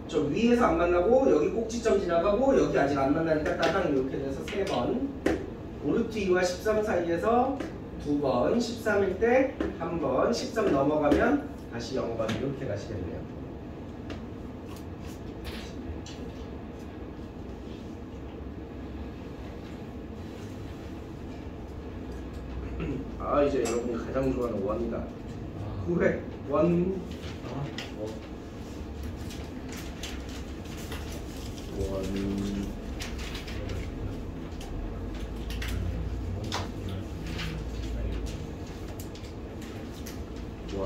저 위에서 안 만나고 여기 꼭지점 지나가고 여기 아직 안 만나니까 따당 이렇게 돼서 3번 오르트 2와 13 사이에서 2번 13일 때 1번 13 넘어가면 다시 0번 이렇게 가시겠네요. 아 이제 여러분이 가장 좋아하는 원이다. 9회 원 원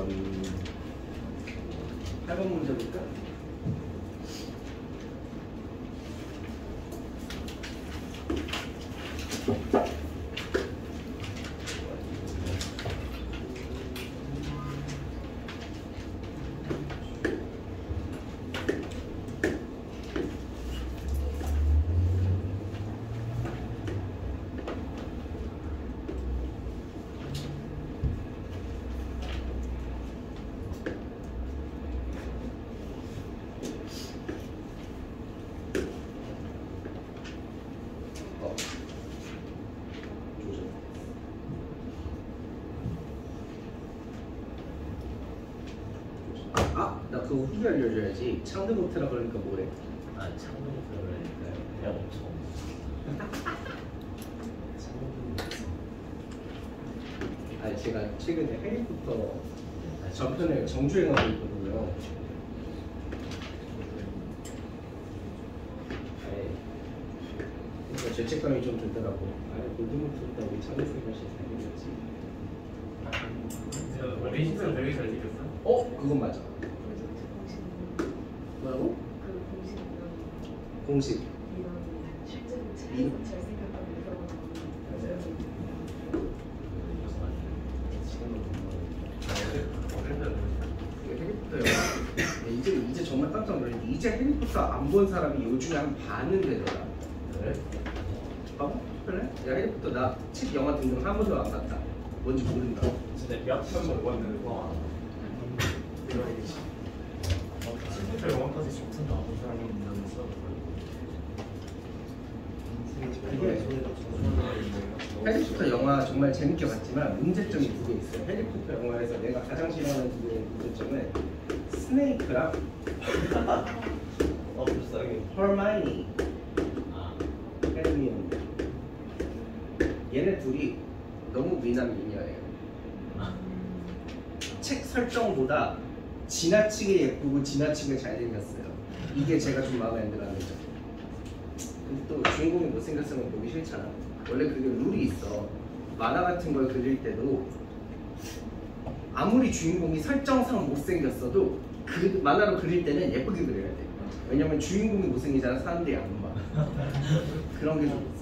8번 문제 볼까? 나 그거 후기 알려줘야지. 창드 못해라 그러니까 뭐래? 아 창문 들어가니까요. 그냥 엄청. 아니 제가 최근에 해리포터 전편을 정주행하고 있거든요. 그러니까 죄책감이 좀 들더라고. 볼드모트보다 우리 창드 생각이 잘생겼지. 레이싱은 되게 잘생겼어. 그건 맞아. 뭐라고? 공식. 이제 정말 깜짝 놀랐는데 이제 해리포터 안 본 사람이 요즘에 한 반은 되더라. 그래? 봐봐. 그래? 야 해리포터 나 책 영화 등등 한 번도 안 봤다. 뭔지 모른다. 진짜 몇편 먹었는데 와. 진짜 영화까지 좋든 나온 사람이 있는데서 해리포터 영화 정말 재밌게 봤지만 문제점이 2개 있어요. 해리포터 영화에서 내가 가장 싫어하는 2개의 문제점은 스네이크랑 불쌍해. 헐마이니, 헤르미온 얘네 둘이 너무 미남 미녀예요. 책 설정보다 지나치게 예쁘고 지나치게 잘생겼어요. 이게 제가 좀 마음에 안 들어하는 점. 근데 또 주인공이 못생겼으면 보기 싫잖아. 원래 그게 룰이 있어. 만화 같은 걸 그릴 때도 아무리 주인공이 설정상 못생겼어도 그 만화로 그릴 때는 예쁘게 그려야 돼. 왜냐면 주인공이 못생기잖아. 사람들이 안 봐. 그런 게 좀 있어.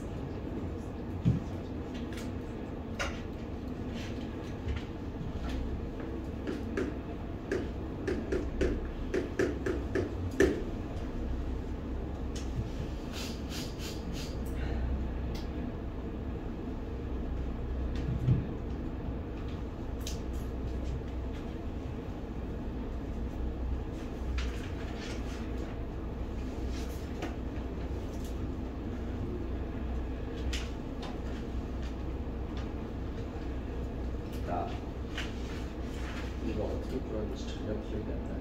이거 어떻게 풀었는지 전혀 기억이 안 나네.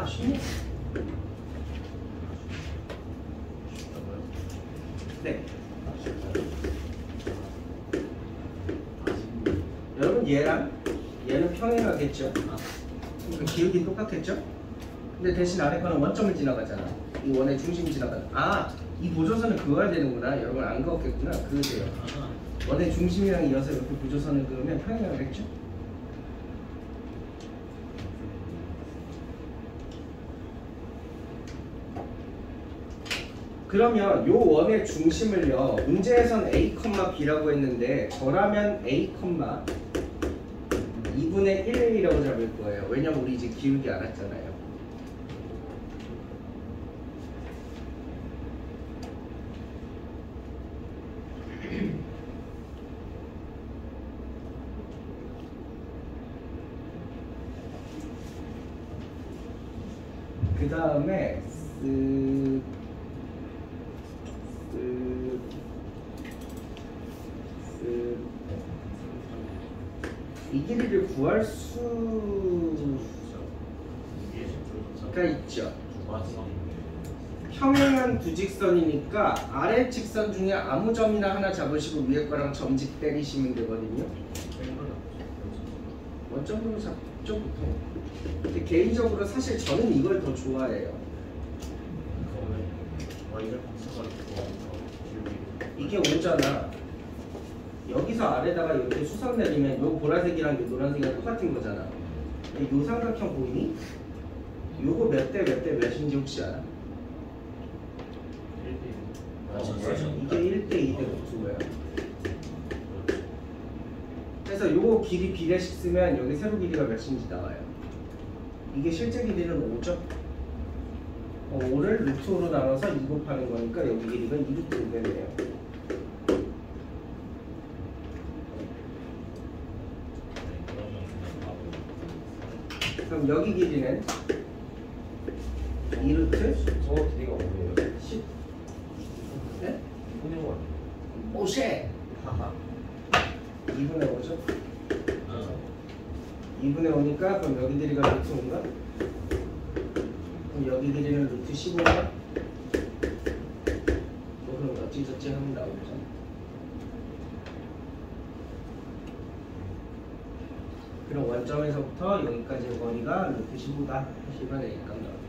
쉽네. 네. 여러분 얘랑 얘는 평행하겠죠? 그러니까 기울기 똑같겠죠? 근데 대신 아래 거는 원점을 지나가잖아. 이 원의 중심이 지나가는. 아, 이 보조선을 그어야 되는구나. 여러분 안 그었겠구나. 그으세요. 원의 중심이랑 이어서 이렇게 보조선을 그으면 평행을 했죠. 그러면 요 원의 중심을요, 문제에선 A, B라고 했는데 저라면 A, 2분의 1이라고 잡을 거예요. 왜냐면 우리 이제 기울기 알았잖아요. 그 다음에 이 길이를 구할 수가 있죠. 평행한 두 직선이니까 아래 직선 중에 아무 점이나 하나 잡으시고 위에 거랑 점집 때리시면 되거든요. 원점으로 잡죠 보통. 근데 개인적으로 사실 저는 이걸 더 좋아해요. 이게 5잖아. 여기서 아래다가 이렇게 수선 내리면 요 보라색이랑 요 노란색이랑 똑같은 거잖아. 요 삼각형 보이니? 요거 몇 대 몇인지 혹시 알아? 이게 1대 2대 루트고요. 그래서 요거 길이 비례식 쓰면 여기 세로 길이가 몇인지 나와요. 이게 실제 길이는 5죠? 5를 루트 5로 나눠서 2 곱하는 거니까 여기 길이가 2루트 5겠네요. 그럼 여기 길이는 2루트 저 길이가 뭐예요? 10. 네? 2분의 5. 오쉐! 하하. 2분의 5죠? 2분의 5니까 그럼 여기 길이가 루트 5인가? 그럼 여기 길이는 루트 15인가? 뭐 그럼 어찌저찌 하면 나오죠. 그럼 원점에서부터 여기까지의 거리가 루트 15다 하시면 되니까 나올 거고.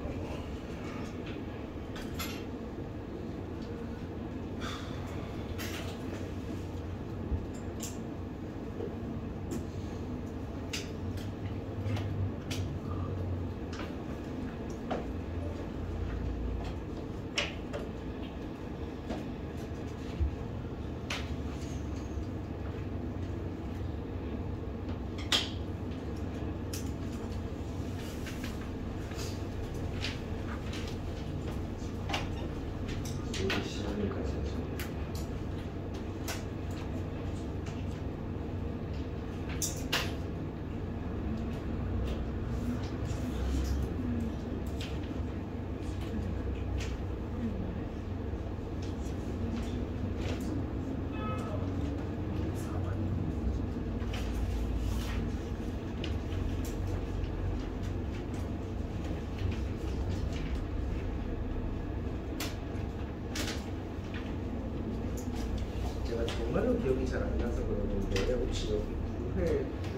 정말로 기억이 잘 안 나서 그러는데 혹시 여기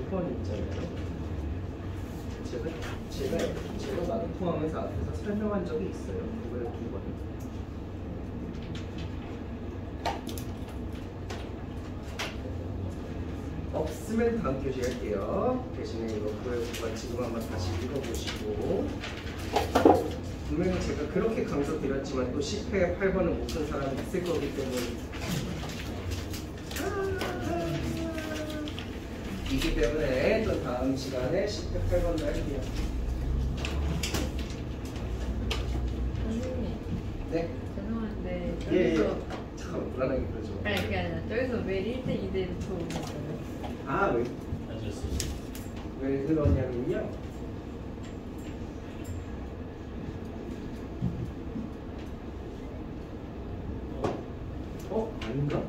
9번 있잖아요. 제가 나도 포함해서 앞에서 설명한 적이 있어요. 9회 2번. 없으면 다음 교시 할게요. 대신에 이거 9회 9번 지금 한번 다시 읽어보시고, 분명히 제가 그렇게 강조드렸지만 또 10회 8번은 못 푼 사람이 있을 거기 때문에 이기 때문에 또 다음 시간에 10회 8번도 할게요. 선생님, 네? 죄송한데 예. 저기서 잠깐 불안하게 그러죠. 아니 그게 아니라 저기서 왜 1대 2대 루트 오는 거예요? 아, 왜 그러냐면요. 아닌가?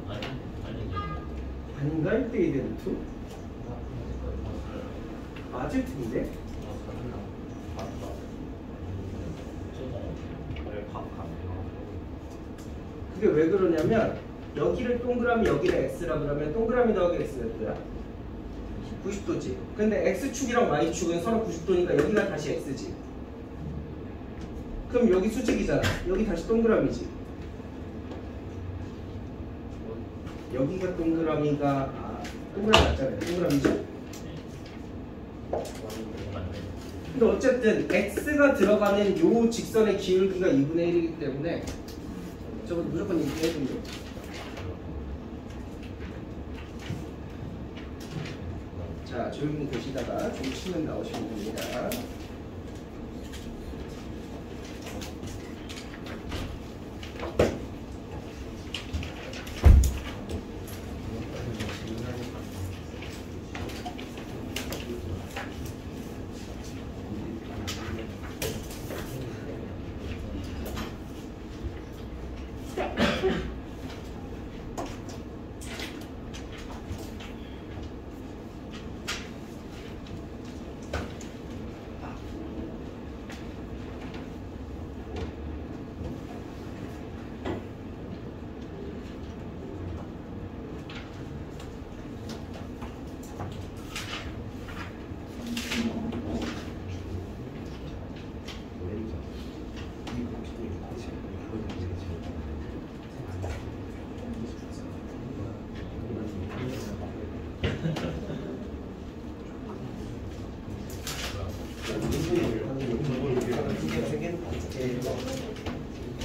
아닌가? 1대 2대 루트? 맞을 텐데? 그게 왜 그러냐면 여기를 동그라미 여기를 x라 그러면 동그라미 더하기 x 몇 도야? 90도지. 근데 x축이랑 y축은 서로 90도니까 여기가 다시 x지. 그럼 여기 수직이잖아. 여기 다시 동그라미지. 여기가 동그라미가 동그라미 맞잖아요. 동그라미죠. 근데 어쨌든 x가 들어가는 요 직선의 기울기가 2분의 1이기 때문에 저건 무조건 2분의 1이죠. 자, 조용히 계시다가 좀 치면 나오시면 됩니다.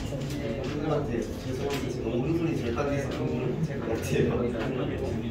선생님한테 죄송한데 제가 오른손이 제일 따뜻해서 공부를 못할 것 같아요.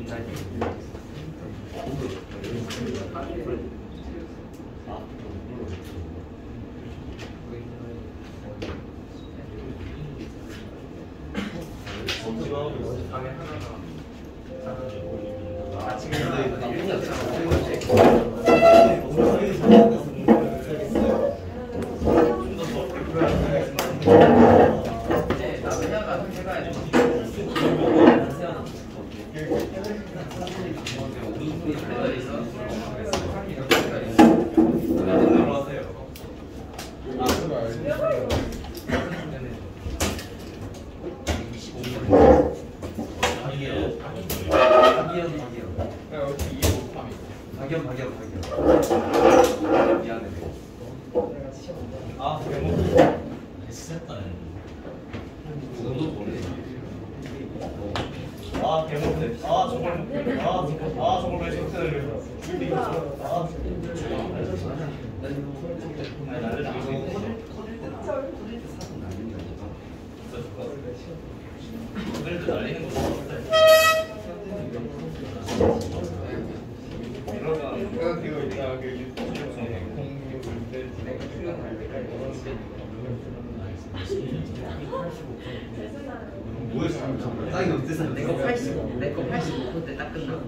내거 85% 딱 끝나.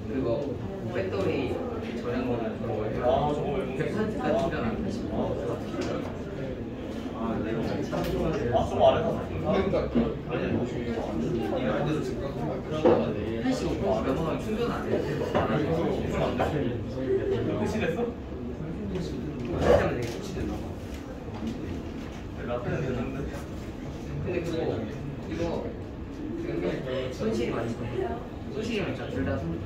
그리고 배터리 저장거는 100%까지 충전 안 85% 넘어가면 충전 안 돼. 끝이됐어? 때문에 되게 끝이됐나 봐. 근데 그거 이거 손실이 많지. 손실이 많죠. 둘 다 손실이.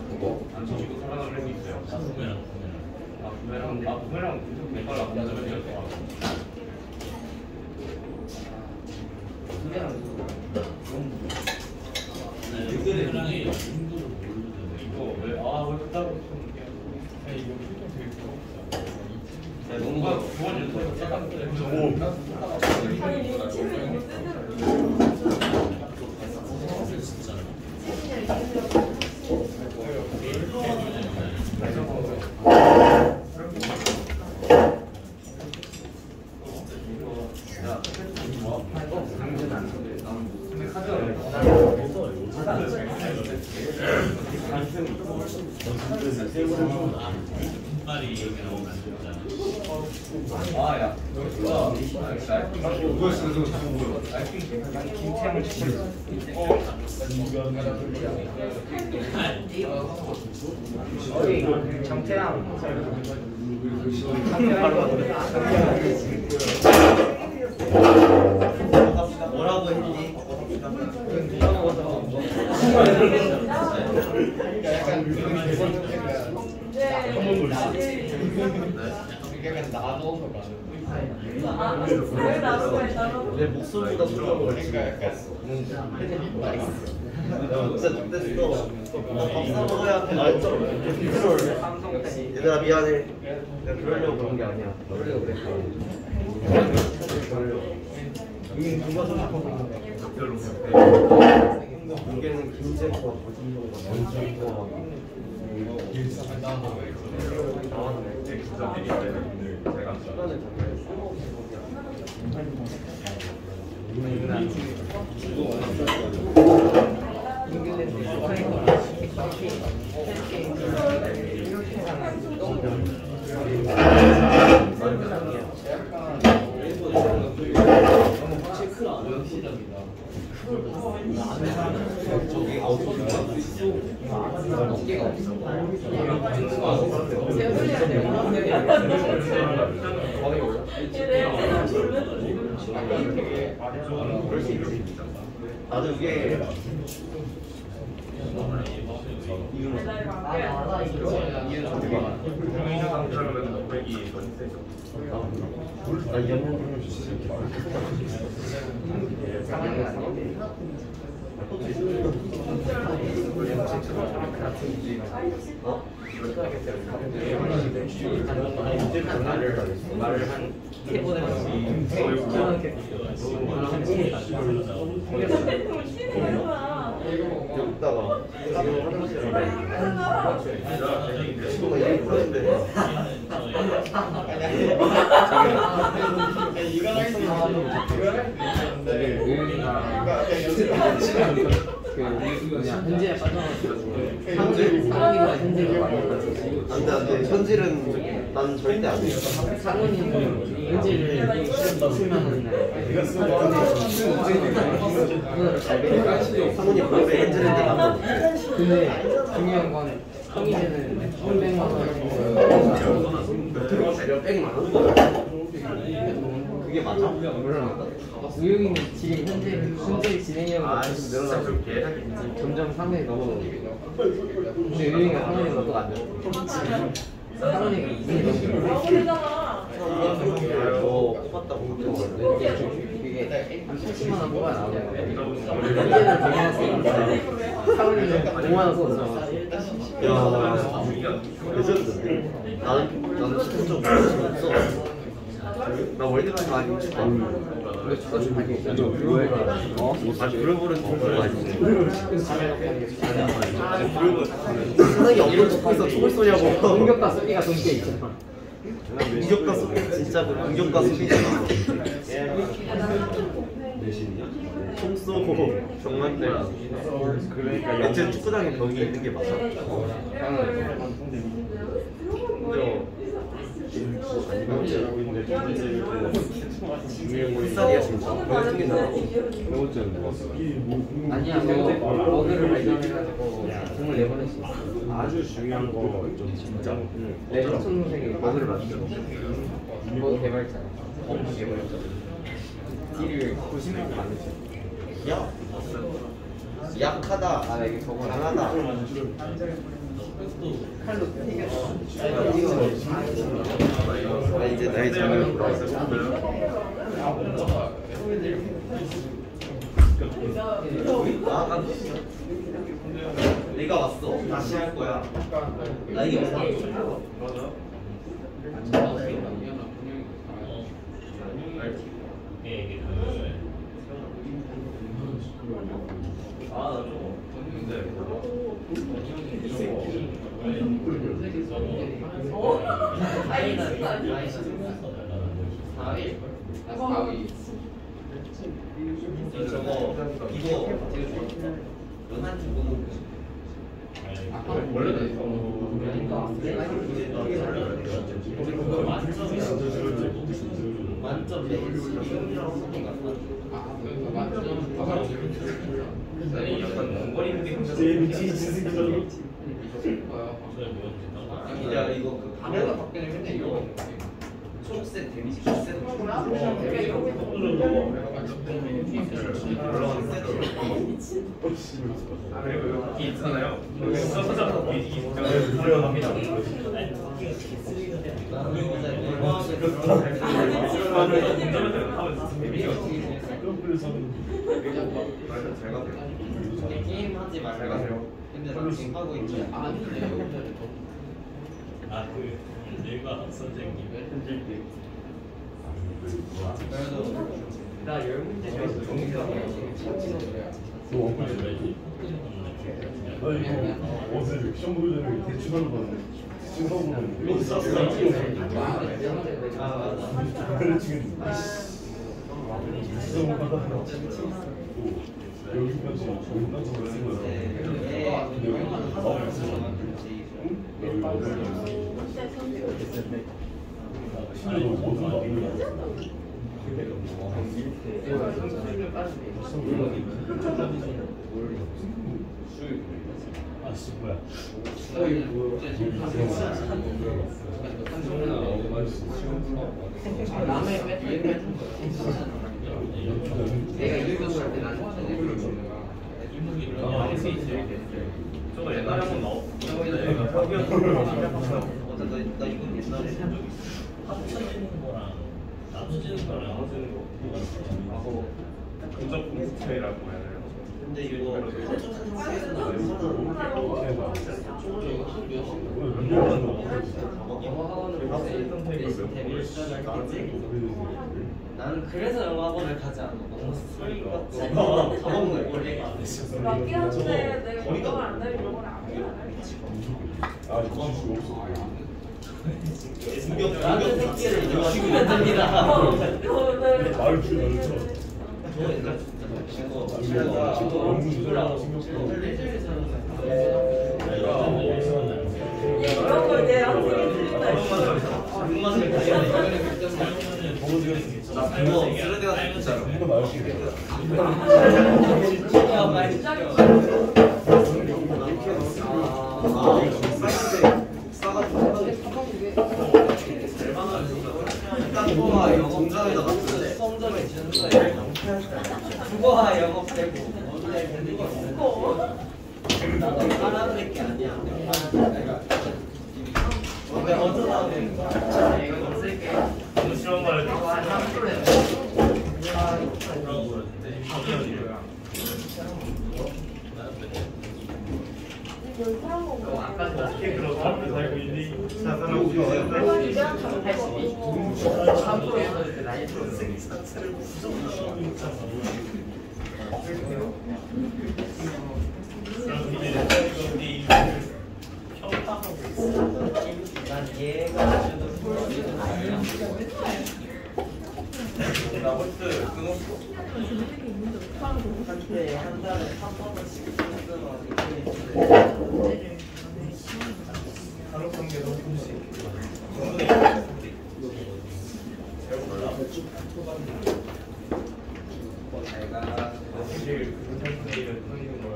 그거 안 쳐주고 살아남을 수 있어요. 부메랑 내걸로 안 맞으면 될것 같아. 부메랑 이거 왜 그따로 이거 되게 뭔가 교원 유튜브에서 짝꿍 아야 김태형을 정태양 뭐라고 했니? 누가 먹어서 약간 나눠서 가는. 내 목소리보다 소리가 그러니까 약간 나이스. 진짜 좋댔어. 밥 사 먹어야 돼. 얘들아 미안해. 내가 그러려고 그런 게 아니야. 그러려고 그래. 누가 이게는 김재호가 권진호가 나도 이게 말을 한 3번 여기다가 지금 화장실에 친구가 이렇게 풀었는데 현지에 빠져가지고 상훈이가 현지를 많이 봤었지. 안돼 현질은 난 절대 안 해. 상훈이는 현지를 쓰면은 상훈이 볼때 현질인데 나만 못해. 근데 중요한 건 성인이는 300만 원 몇백만 원? 그게 맞아? 몰라. 우영이는 지금 현재 진행형으로 계속 늘어나고 점점 상황이 너무. 근데 우영이가 상황이 너무 안 돼. 상황이 무슨 너 뽑았다고 그게 한 80만 원 뽑아야 나오는 거야. 현재는 100만 원 상황이는 5만 원 썼어. 야 레전드인데? 나는 축구 좀 없어. 나 월드컵 많이 축구 왜 축구 좀 많이 했어? 아니 그룹은 좀 많이 사상이 없는 축구에서 총을 쏘냐고. 공격과 수비가 동시에 있잖아. 공격과 수비 진짜 그 공격과 수비잖아. 총 쏘고 정만대. 그러니까 대체 축구장에 벽이 있는 게 맞아? 햇살이야 진짜. 벽이 잖아. 아니야, 너 버그를 발견해가지고 공을 내보낼 수 있어. 아주 중요한 거 좀 진짜. 내 사촌 동생이 버그를 맞췄어. 버그 개발자야. 개발자. 딜을 90만 만들었어. 야 약하다. 아, 나 이게 저거 강하다. 칼로 튀겼어. 아 이제 나의 장면 돌아왔어. 아, 내가 왔어. 다시 할 거야. 나 이게 없어. 저거 이거 연한 주고 만점 시험이라고 쓰는 거 같아. 아니 약간 멍거리는 게 야 이거 그 방에가 바뀌는 이거 초록색 데미지 초록색 그리고 여기 있잖아요. 여기 서서서 불려갑니다. 게임 하지 말고. 근데 나 지금 하고 있지. 아그 내가 선생님 그래도 나 10문제 중에서 종이가 너 이거 어제 시험 보기 전에 대충 하는 거는 생각하고 그래 지금 여기까지 존나 잘 쓰는 거야. 신뢰도 모든 거 없는 거야. 아씨 뭐야 내가 이거 할때 나는 저거 옛날에 한번 넣어. 나 이거 옛날에 합쳐지는 거랑 나눠지는 거랑 근접 공스테이라고 해야 돼요. 근데 이거 합쳐진 상태에서 나는 영어 학원을 나는 그래서 영어 학원을 가지 않아. 너무 스트레스 받고 학원을 원래가 안 했어. 맞긴 한데 내가 영어를 안 되면 영어를 안 해야 아, 이거 지수 없어. 나는 새끼를 죽이면 됩니다. 말을 줄여야 돼. 이런 걸 내 학생이 들린다. 이거 말을 줄여. 국어와 영어 공장에다가 수험점에 주는 거예요. 국어와 영어 빼고 나도 알아들을 게 아니야. 근데 어쩌다 보면 이거 쓸게. 너무 싫은 말을 한 프로에 어떻게 그런 삶을 살고 있니? 사사람 난 얘가 주도 나 홀스 끊었어. 한때 한 달에 3번씩 쓰면 하루 관계도 혹시 내가 사실 그 상태를 끊는 거야.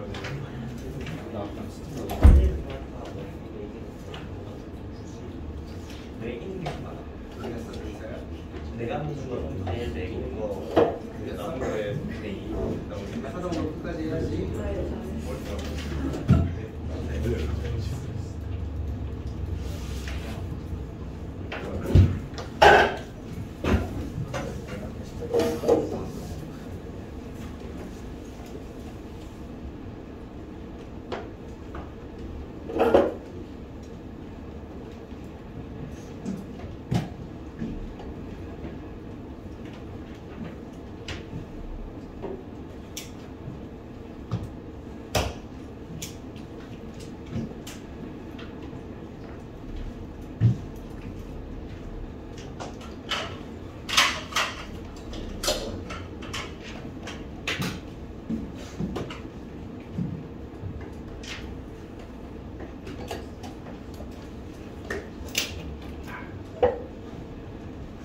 매기는 게 많아. 내가 하는 거 제일 매기는 거. 나온 거에 하던 거 끝까지 해야지.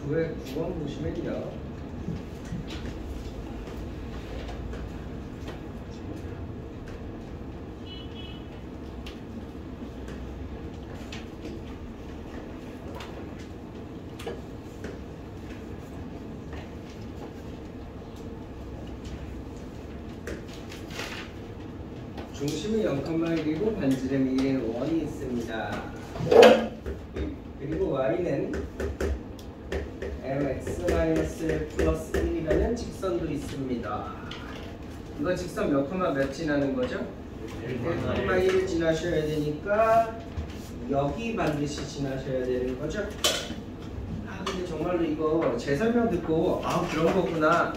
왜 국왕 보시면이야? 중심이 0,1이고 반지름이 1이 있습니다. 그리고 y는 mx-1 플러스 1이라는 직선도 있습니다. 이거 직선 몇 콤마 몇 지나는 거죠? 1,1을 지나셔야 되니까 여기 반드시 지나셔야 되는 거죠? 아 근데 정말로 이거 제 설명 듣고 아 그런 거구나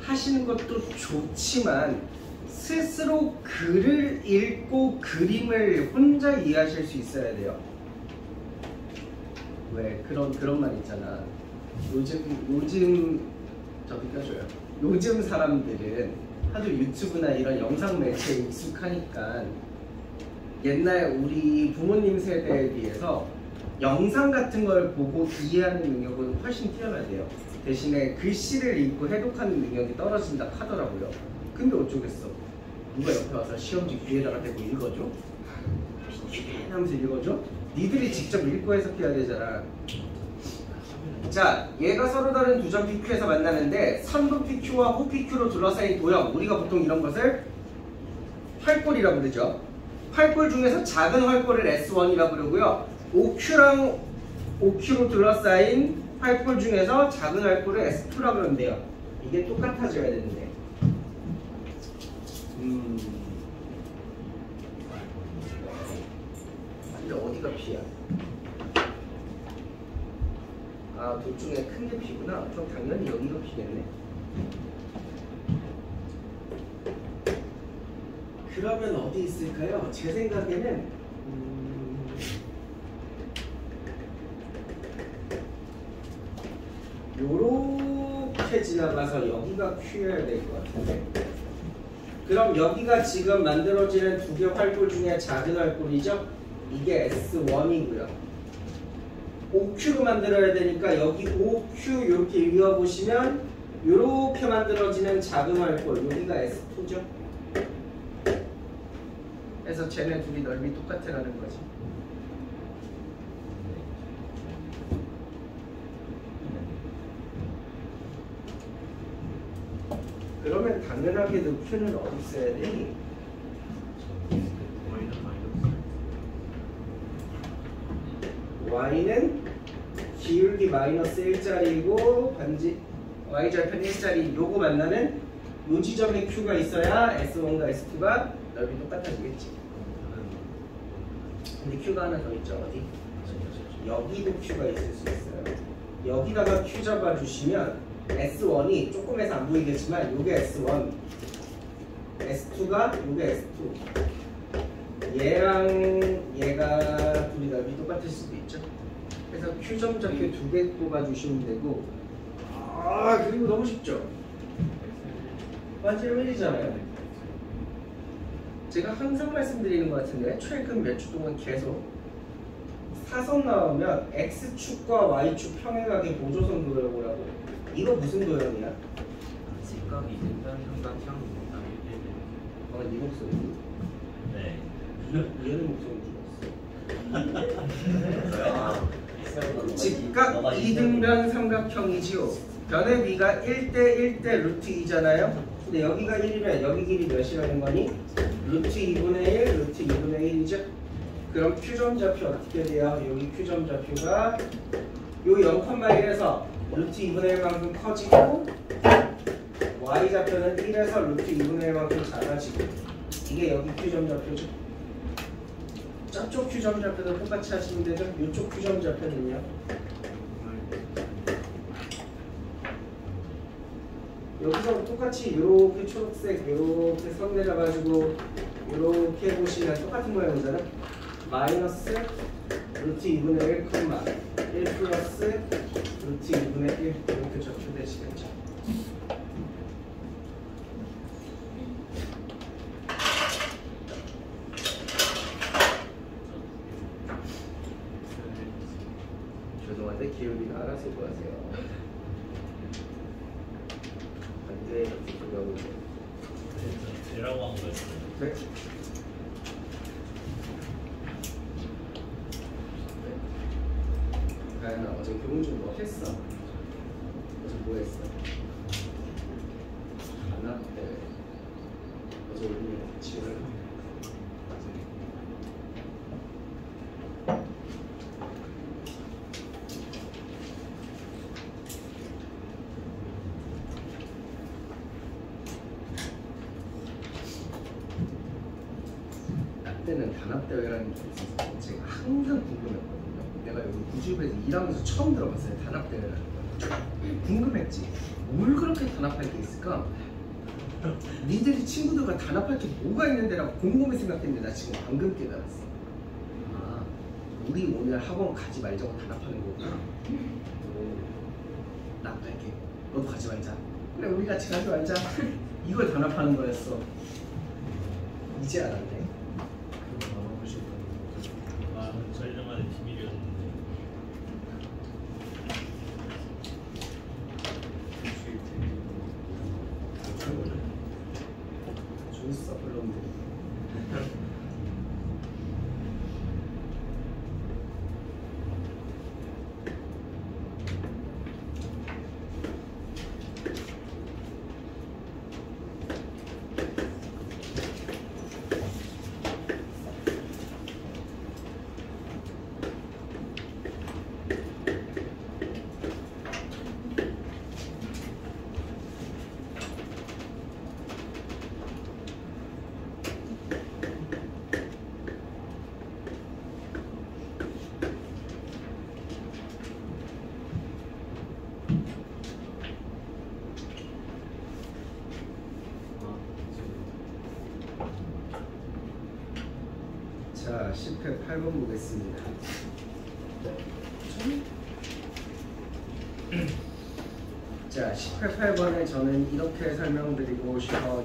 하시는 것도 좋지만 스스로 글을 읽고 그림을 혼자 이해하실 수 있어야 돼요. 왜 그런 말 있잖아. 요즘 저 비켜줘요. 요즘 사람들은 하도 유튜브나 이런 영상 매체에 익숙하니까 옛날 우리 부모님 세대에 비해서 영상 같은 걸 보고 이해하는 능력은 훨씬 뛰어나대요. 대신에 글씨를 읽고 해독하는 능력이 떨어진다 하더라고요. 근데 어쩌겠어. 누가 옆에 와서 시험지 귀에다가 대고 읽어줘? 하면서 읽어줘? 니들이 직접 읽고 해석해야 되잖아. 자, 얘가 서로 다른 두 점 PQ에서 만나는데 선분 PQ와 호 PQ로 둘러싸인 도형, 우리가 보통 이런 것을 활골이라고 부르죠. 활골 중에서 작은 활골을 S1이라고 부르고요. OQ랑 OQ로 둘러싸인 활골 중에서 작은 활골을 S2라고 그러는데요. 이게 똑같아져야 되는데. 근데 어디가 P야? 아, 둘 중에 큰 게 P구나. 그럼 당연히 여기가 P겠네. 그러면 어디 있을까요? 제 생각에는 요렇게 지나가서 여기가 Q여야 될 것 같은데. 그럼 여기가 지금 만들어지는 두 개 활골 중에 작은 활골이죠? 이게 S1이고요. OQ로 만들어야 되니까 여기 OQ 이렇게 이어보시면 이렇게 만들어지는 작은 활골 여기가 S2죠. 그래서 쟤네 둘이 넓이 똑같으라는 거지. 그러면 당연하게도 Q는 어디 있어야 되니? Y는 기울기 마이너스 1짜리고 반지 Y절편 1짜리 요거 만나는 요 지점에 Q가 있어야 S1과 S2가 넓이 똑같아지겠지. 근데 Q가 하나 더 있죠. 어디? 여기도 Q가 있을 수 있어요. 여기다가 Q 잡아주시면 S1이 조금 해서 안 보이겠지만 요게 S1 S2가 요게 S2 얘랑 얘가 둘이 넓이 똑같을 수도 있죠. 그래서 Q점 좌표 두 개 꼽아주시면 되고 아 그리고 너무 쉽죠. 반지름 1이잖아요. 제가 항상 말씀드리는 것 같은데 최근 몇 주 동안 계속 사선 나오면 X축과 Y축 평행하게 보조선 도형이라고. 이거 무슨 도형이야? 직각이 된다는 삼각형 네 목소리. 네. 얘는 목소리 줄였어. 직각 이등변 삼각형이지요. 변의 비가 1대 1대 루트 2잖아요. 근데 여기가 1이면 여기 길이 몇이라는 거니? 루트 2분의 1, 루트 2분의 1이죠. 그럼 Q점 좌표 어떻게 돼요? 여기 Q점 좌표가 요 0,1에서 루트 2분의 1만큼 커지고 Y 좌표는 1에서 루트 2분의 1만큼 작아지고 이게 여기 Q점 좌표죠. 저쪽 Q점 좌표도 똑같이 하시면 되죠. 이쪽 Q점 좌표는요. 여기서 똑같이 이렇게 초록색 이렇게 선 내려가지고 이렇게 보시면 똑같은 모양이잖아요. 마이너스 루트 2분의 1, 1 플러스 루트 2분의 1 이렇게 적혀되시겠죠. 죄송한데 기울기는 알아서 구하세요. 반대 이렇게 구하고 X라고 한 거였어요. 네? 가연아 어제 교문 좀 뭐 했어? 어제 뭐 했어? 안 왔대. 어제 우리 지금 때는 단합대회라는 게 있어서 제가 항상 궁금했거든요. 내가 여기 구주읍에서 일하면서 처음 들어봤어요. 단합대회라는 거. 궁금했지. 뭘 그렇게 단합할 게 있을까? 니들이 친구들과 단합할 게 뭐가 있는데라고 곰곰이 생각했는데 나 지금 방금 깨달았어. 아, 우리 오늘 학원 가지 말자고 단합하는 거구나. 나 갈게. 너도 가지 말자. 그래, 우리 같이 가지 말자. 이걸 단합하는 거였어. 이제 알았네. 아, 저희들만의 비밀이었는데. 좋았어, 별로인데. 자, 10회 8번 보겠습니다. 자, 10회 8번에 저는 이렇게 설명드리고 싶어요.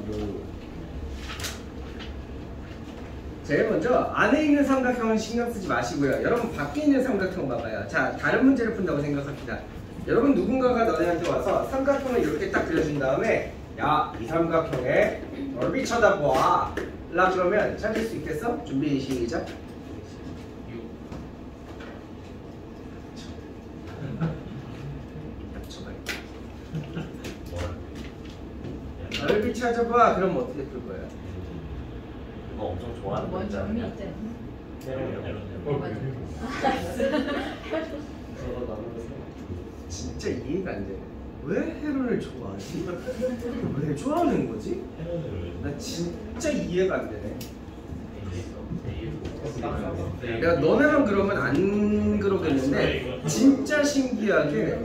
제일 먼저 안에 있는 삼각형은 신경 쓰지 마시고요. 여러분 밖에 있는 삼각형 봐봐요. 자, 다른 문제를 푼다고 생각합니다. 여러분 누군가가 너네한테 와서 삼각형을 이렇게 딱 그려준 다음에 야, 이 삼각형에 넓이 쳐다봐 라 그러면 찾을 수 있겠어? 준비 시작. 넓이 찾아봐. 그럼 어떻게 풀 거야? 이거 엄청 좋아하는 뭔 문제 점이 아니야? 있잖아. 저거 나누면서 진짜 이해가 안 되네. 왜 헤론을 좋아하지? 왜 좋아하는 거지? 나 진짜 이해가 안 되네. 내가 너네만 그러면 안 그러겠는데 진짜 신기하게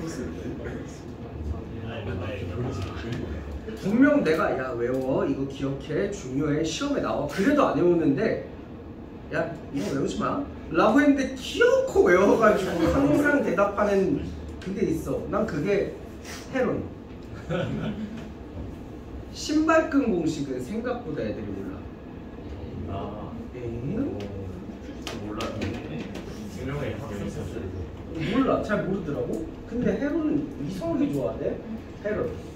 분명 내가 야 외워 이거 기억해 중요해 시험에 나와 그래도 안 외우는데 야 이거 외우지 마 라고 했는데 기어코 외워가지고 항상 대답하는 그게 있어. 난 그게 헤론. 신발끈 공식은 생각보다 애들이 몰라. 아 에이? 몰라. 증명에 있었어요. 몰라. 잘 모르더라고. 근데 헤론은 이상하게 좋아하대. 헤론.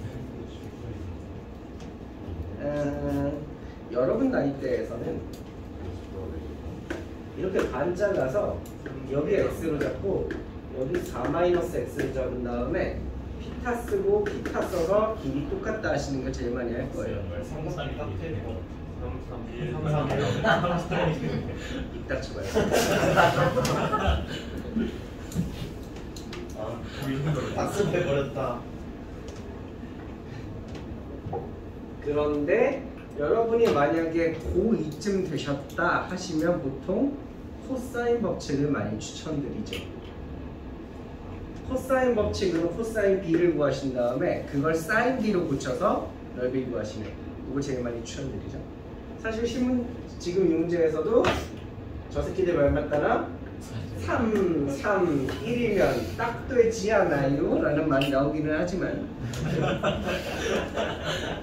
여러분 나이대에서는 이렇게 반 잘라서 여기 x로 잡고 여기 4-x를 잡은 다음에 피타 쓰고 피타 써서 길이 똑같다 하시는 걸 제일 많이 할 거예요. 상상이 딱 되네요. 입 닥쳐봐요. 학습해버렸다. 그런데 여러분이 만약에 고2쯤 되셨다 하시면 보통 코사인 법칙을 많이 추천드리죠. 코사인 법칙으로 코사인 B를 구하신 다음에 그걸 사인 B로 고쳐서 넓이 구하시는 이거 제일 많이 추천드리죠. 사실 지금 이 문제에서도 저 새끼들 말 맞다나 3, 3, 1이면 딱 되지 않아요? 라는 말이 나오기는 하지만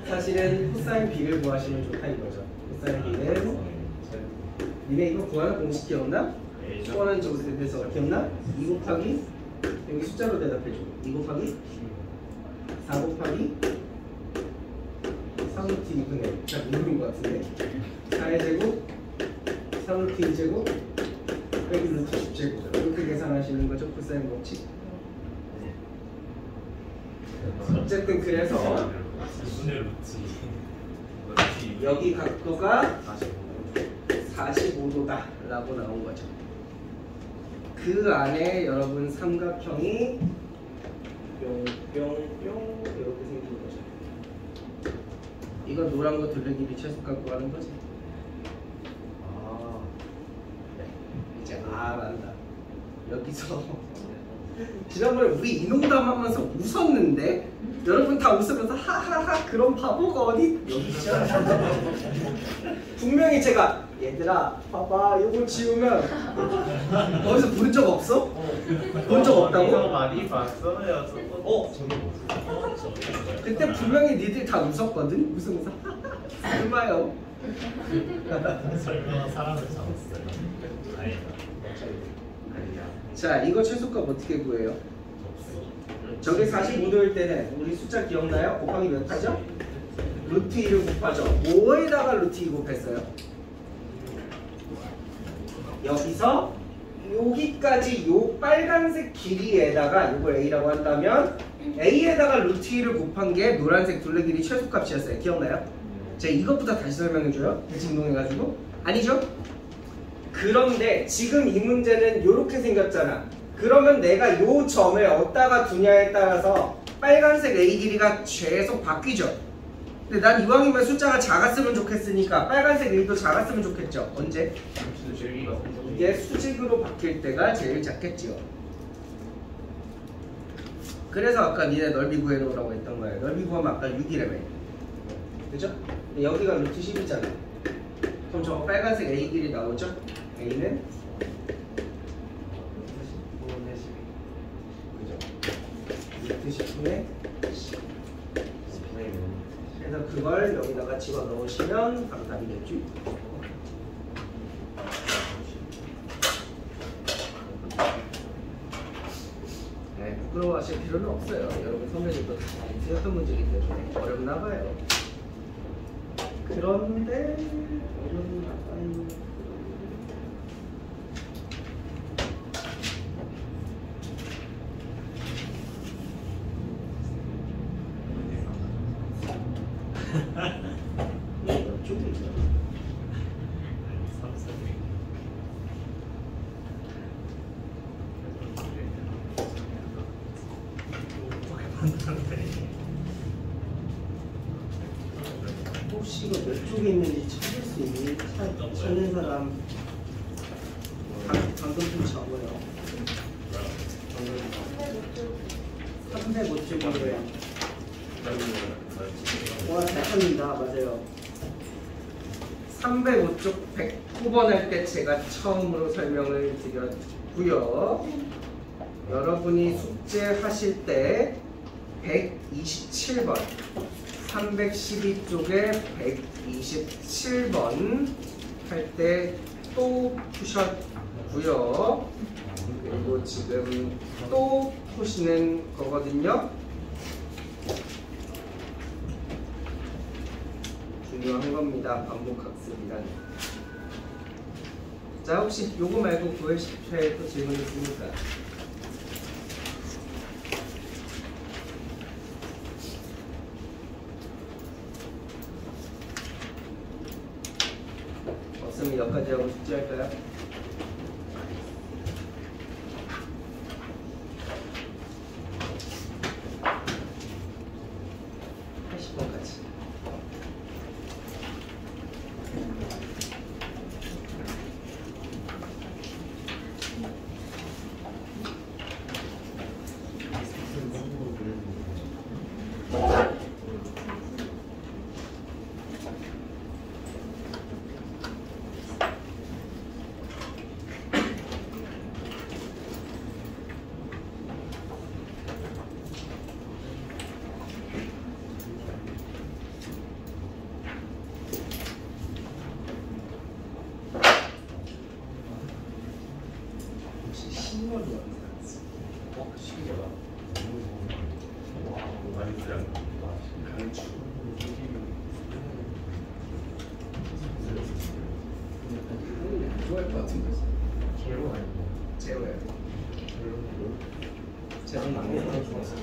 사실은 코사인 B를 구하시면 좋다 이거죠. 코사인 B는 니네 이거 구하는 공식 기억나? 수원한 쪽으로 대표해서 기억나? 2 곱하기 여기 숫자로 대답해줘. 2 곱하기 4 곱하기 3루트 2분의 잘 모르는 것 같은데 4의 제곱 3루트 2제곱 빼기 루트 10제곱 이렇게 계산하시는 거죠. 코사인 법칙. 어쨌든 그래서 여기 각도가 45도다 라고 나온 거죠. 그 안에 여러분 삼각형이 뿅뿅뿅 이렇게 생긴 거죠. 이건 노란 거 둘레 길이 최소값 구하는 거지. 잘한다. 여기서 지난번에 우리 이 농담하면서 웃었는데 여러분 다 웃으면서 하하하 그런 바보가 어디 여기 있죠? 분명히 제가 얘들아 봐봐 이걸 지우면 거기서 부른 적 없어? 본 적 없다고? 많이 봤어요. 그때 분명히 니들 다 웃었거든? 웃으면서 하하하 얼마요? 설명한 사람을 잡았어요. 다행이다. 자 이거 최소값 어떻게 구해요? 저게 45도일 때는 우리 숫자 기억나요? 곱하기 몇 하죠? 루트 2를 곱하죠. 5에다가 루트 2 곱했어요. 여기서 여기까지 요 빨간색 길이에다가 이걸 A라고 한다면 A에다가 루트 2를 곱한 게 노란색 둘레 길이 최소값이었어요. 기억나요? 제가 이것부터 다시 설명해줘요. 대칭동해가지고. 아니죠? 그런데 지금 이 문제는 이렇게 생겼잖아. 그러면 내가 요 점을 어디다가 두냐에 따라서 빨간색 A 길이가 계속 바뀌죠. 근데 난 이왕이면 숫자가 작았으면 좋겠으니까 빨간색 A도 작았으면 좋겠죠. 언제? 이게 수직으로 바뀔 때가 제일 작겠지요. 그래서 아까 니네 넓이 구해놓으라고 했던 거예요. 넓이 구하면 아까 6이라며. 그죠? 여기가 루트 10이잖아. 그럼 저거 빨간색 A 길이 나오죠? A는 10분의 12. 그죠? 루트 10분의 10. 그래서 그걸 여기다가 집어 넣으시면 바로 답이 되죠. 네, 부끄러워하실 필요는 없어요. 여러분 선배님도 다 틀렸던 문제이기 때문에 어렵나 봐요. 그런데 어렵나 봐요. 혹시 이거 몇 쪽에 있는지 찾을 수 있니? 찾는 사람 방금 좀 적어요. 305쪽이래요. 와, 잘 찾는다. 맞아요. 305쪽 109번 할 때 제가 처음으로 설명을 드렸고요. 여러분이 숙제 하실 때 127번 312쪽에 127번 할 때 또 푸셨고요. 그리고 지금 또 푸시는 거거든요. 중요한 겁니다. 반복학습이란. 자, 혹시 요거 말고 9회 10회 또 질문 있습니까? 없으면 여기까지 하고 숙제할까요? 80번까지. 혹시 신월이 어디 살았어? 신월. 강추. 좋아할 것 같은데. 제로예요. 제로는 안 좋았어.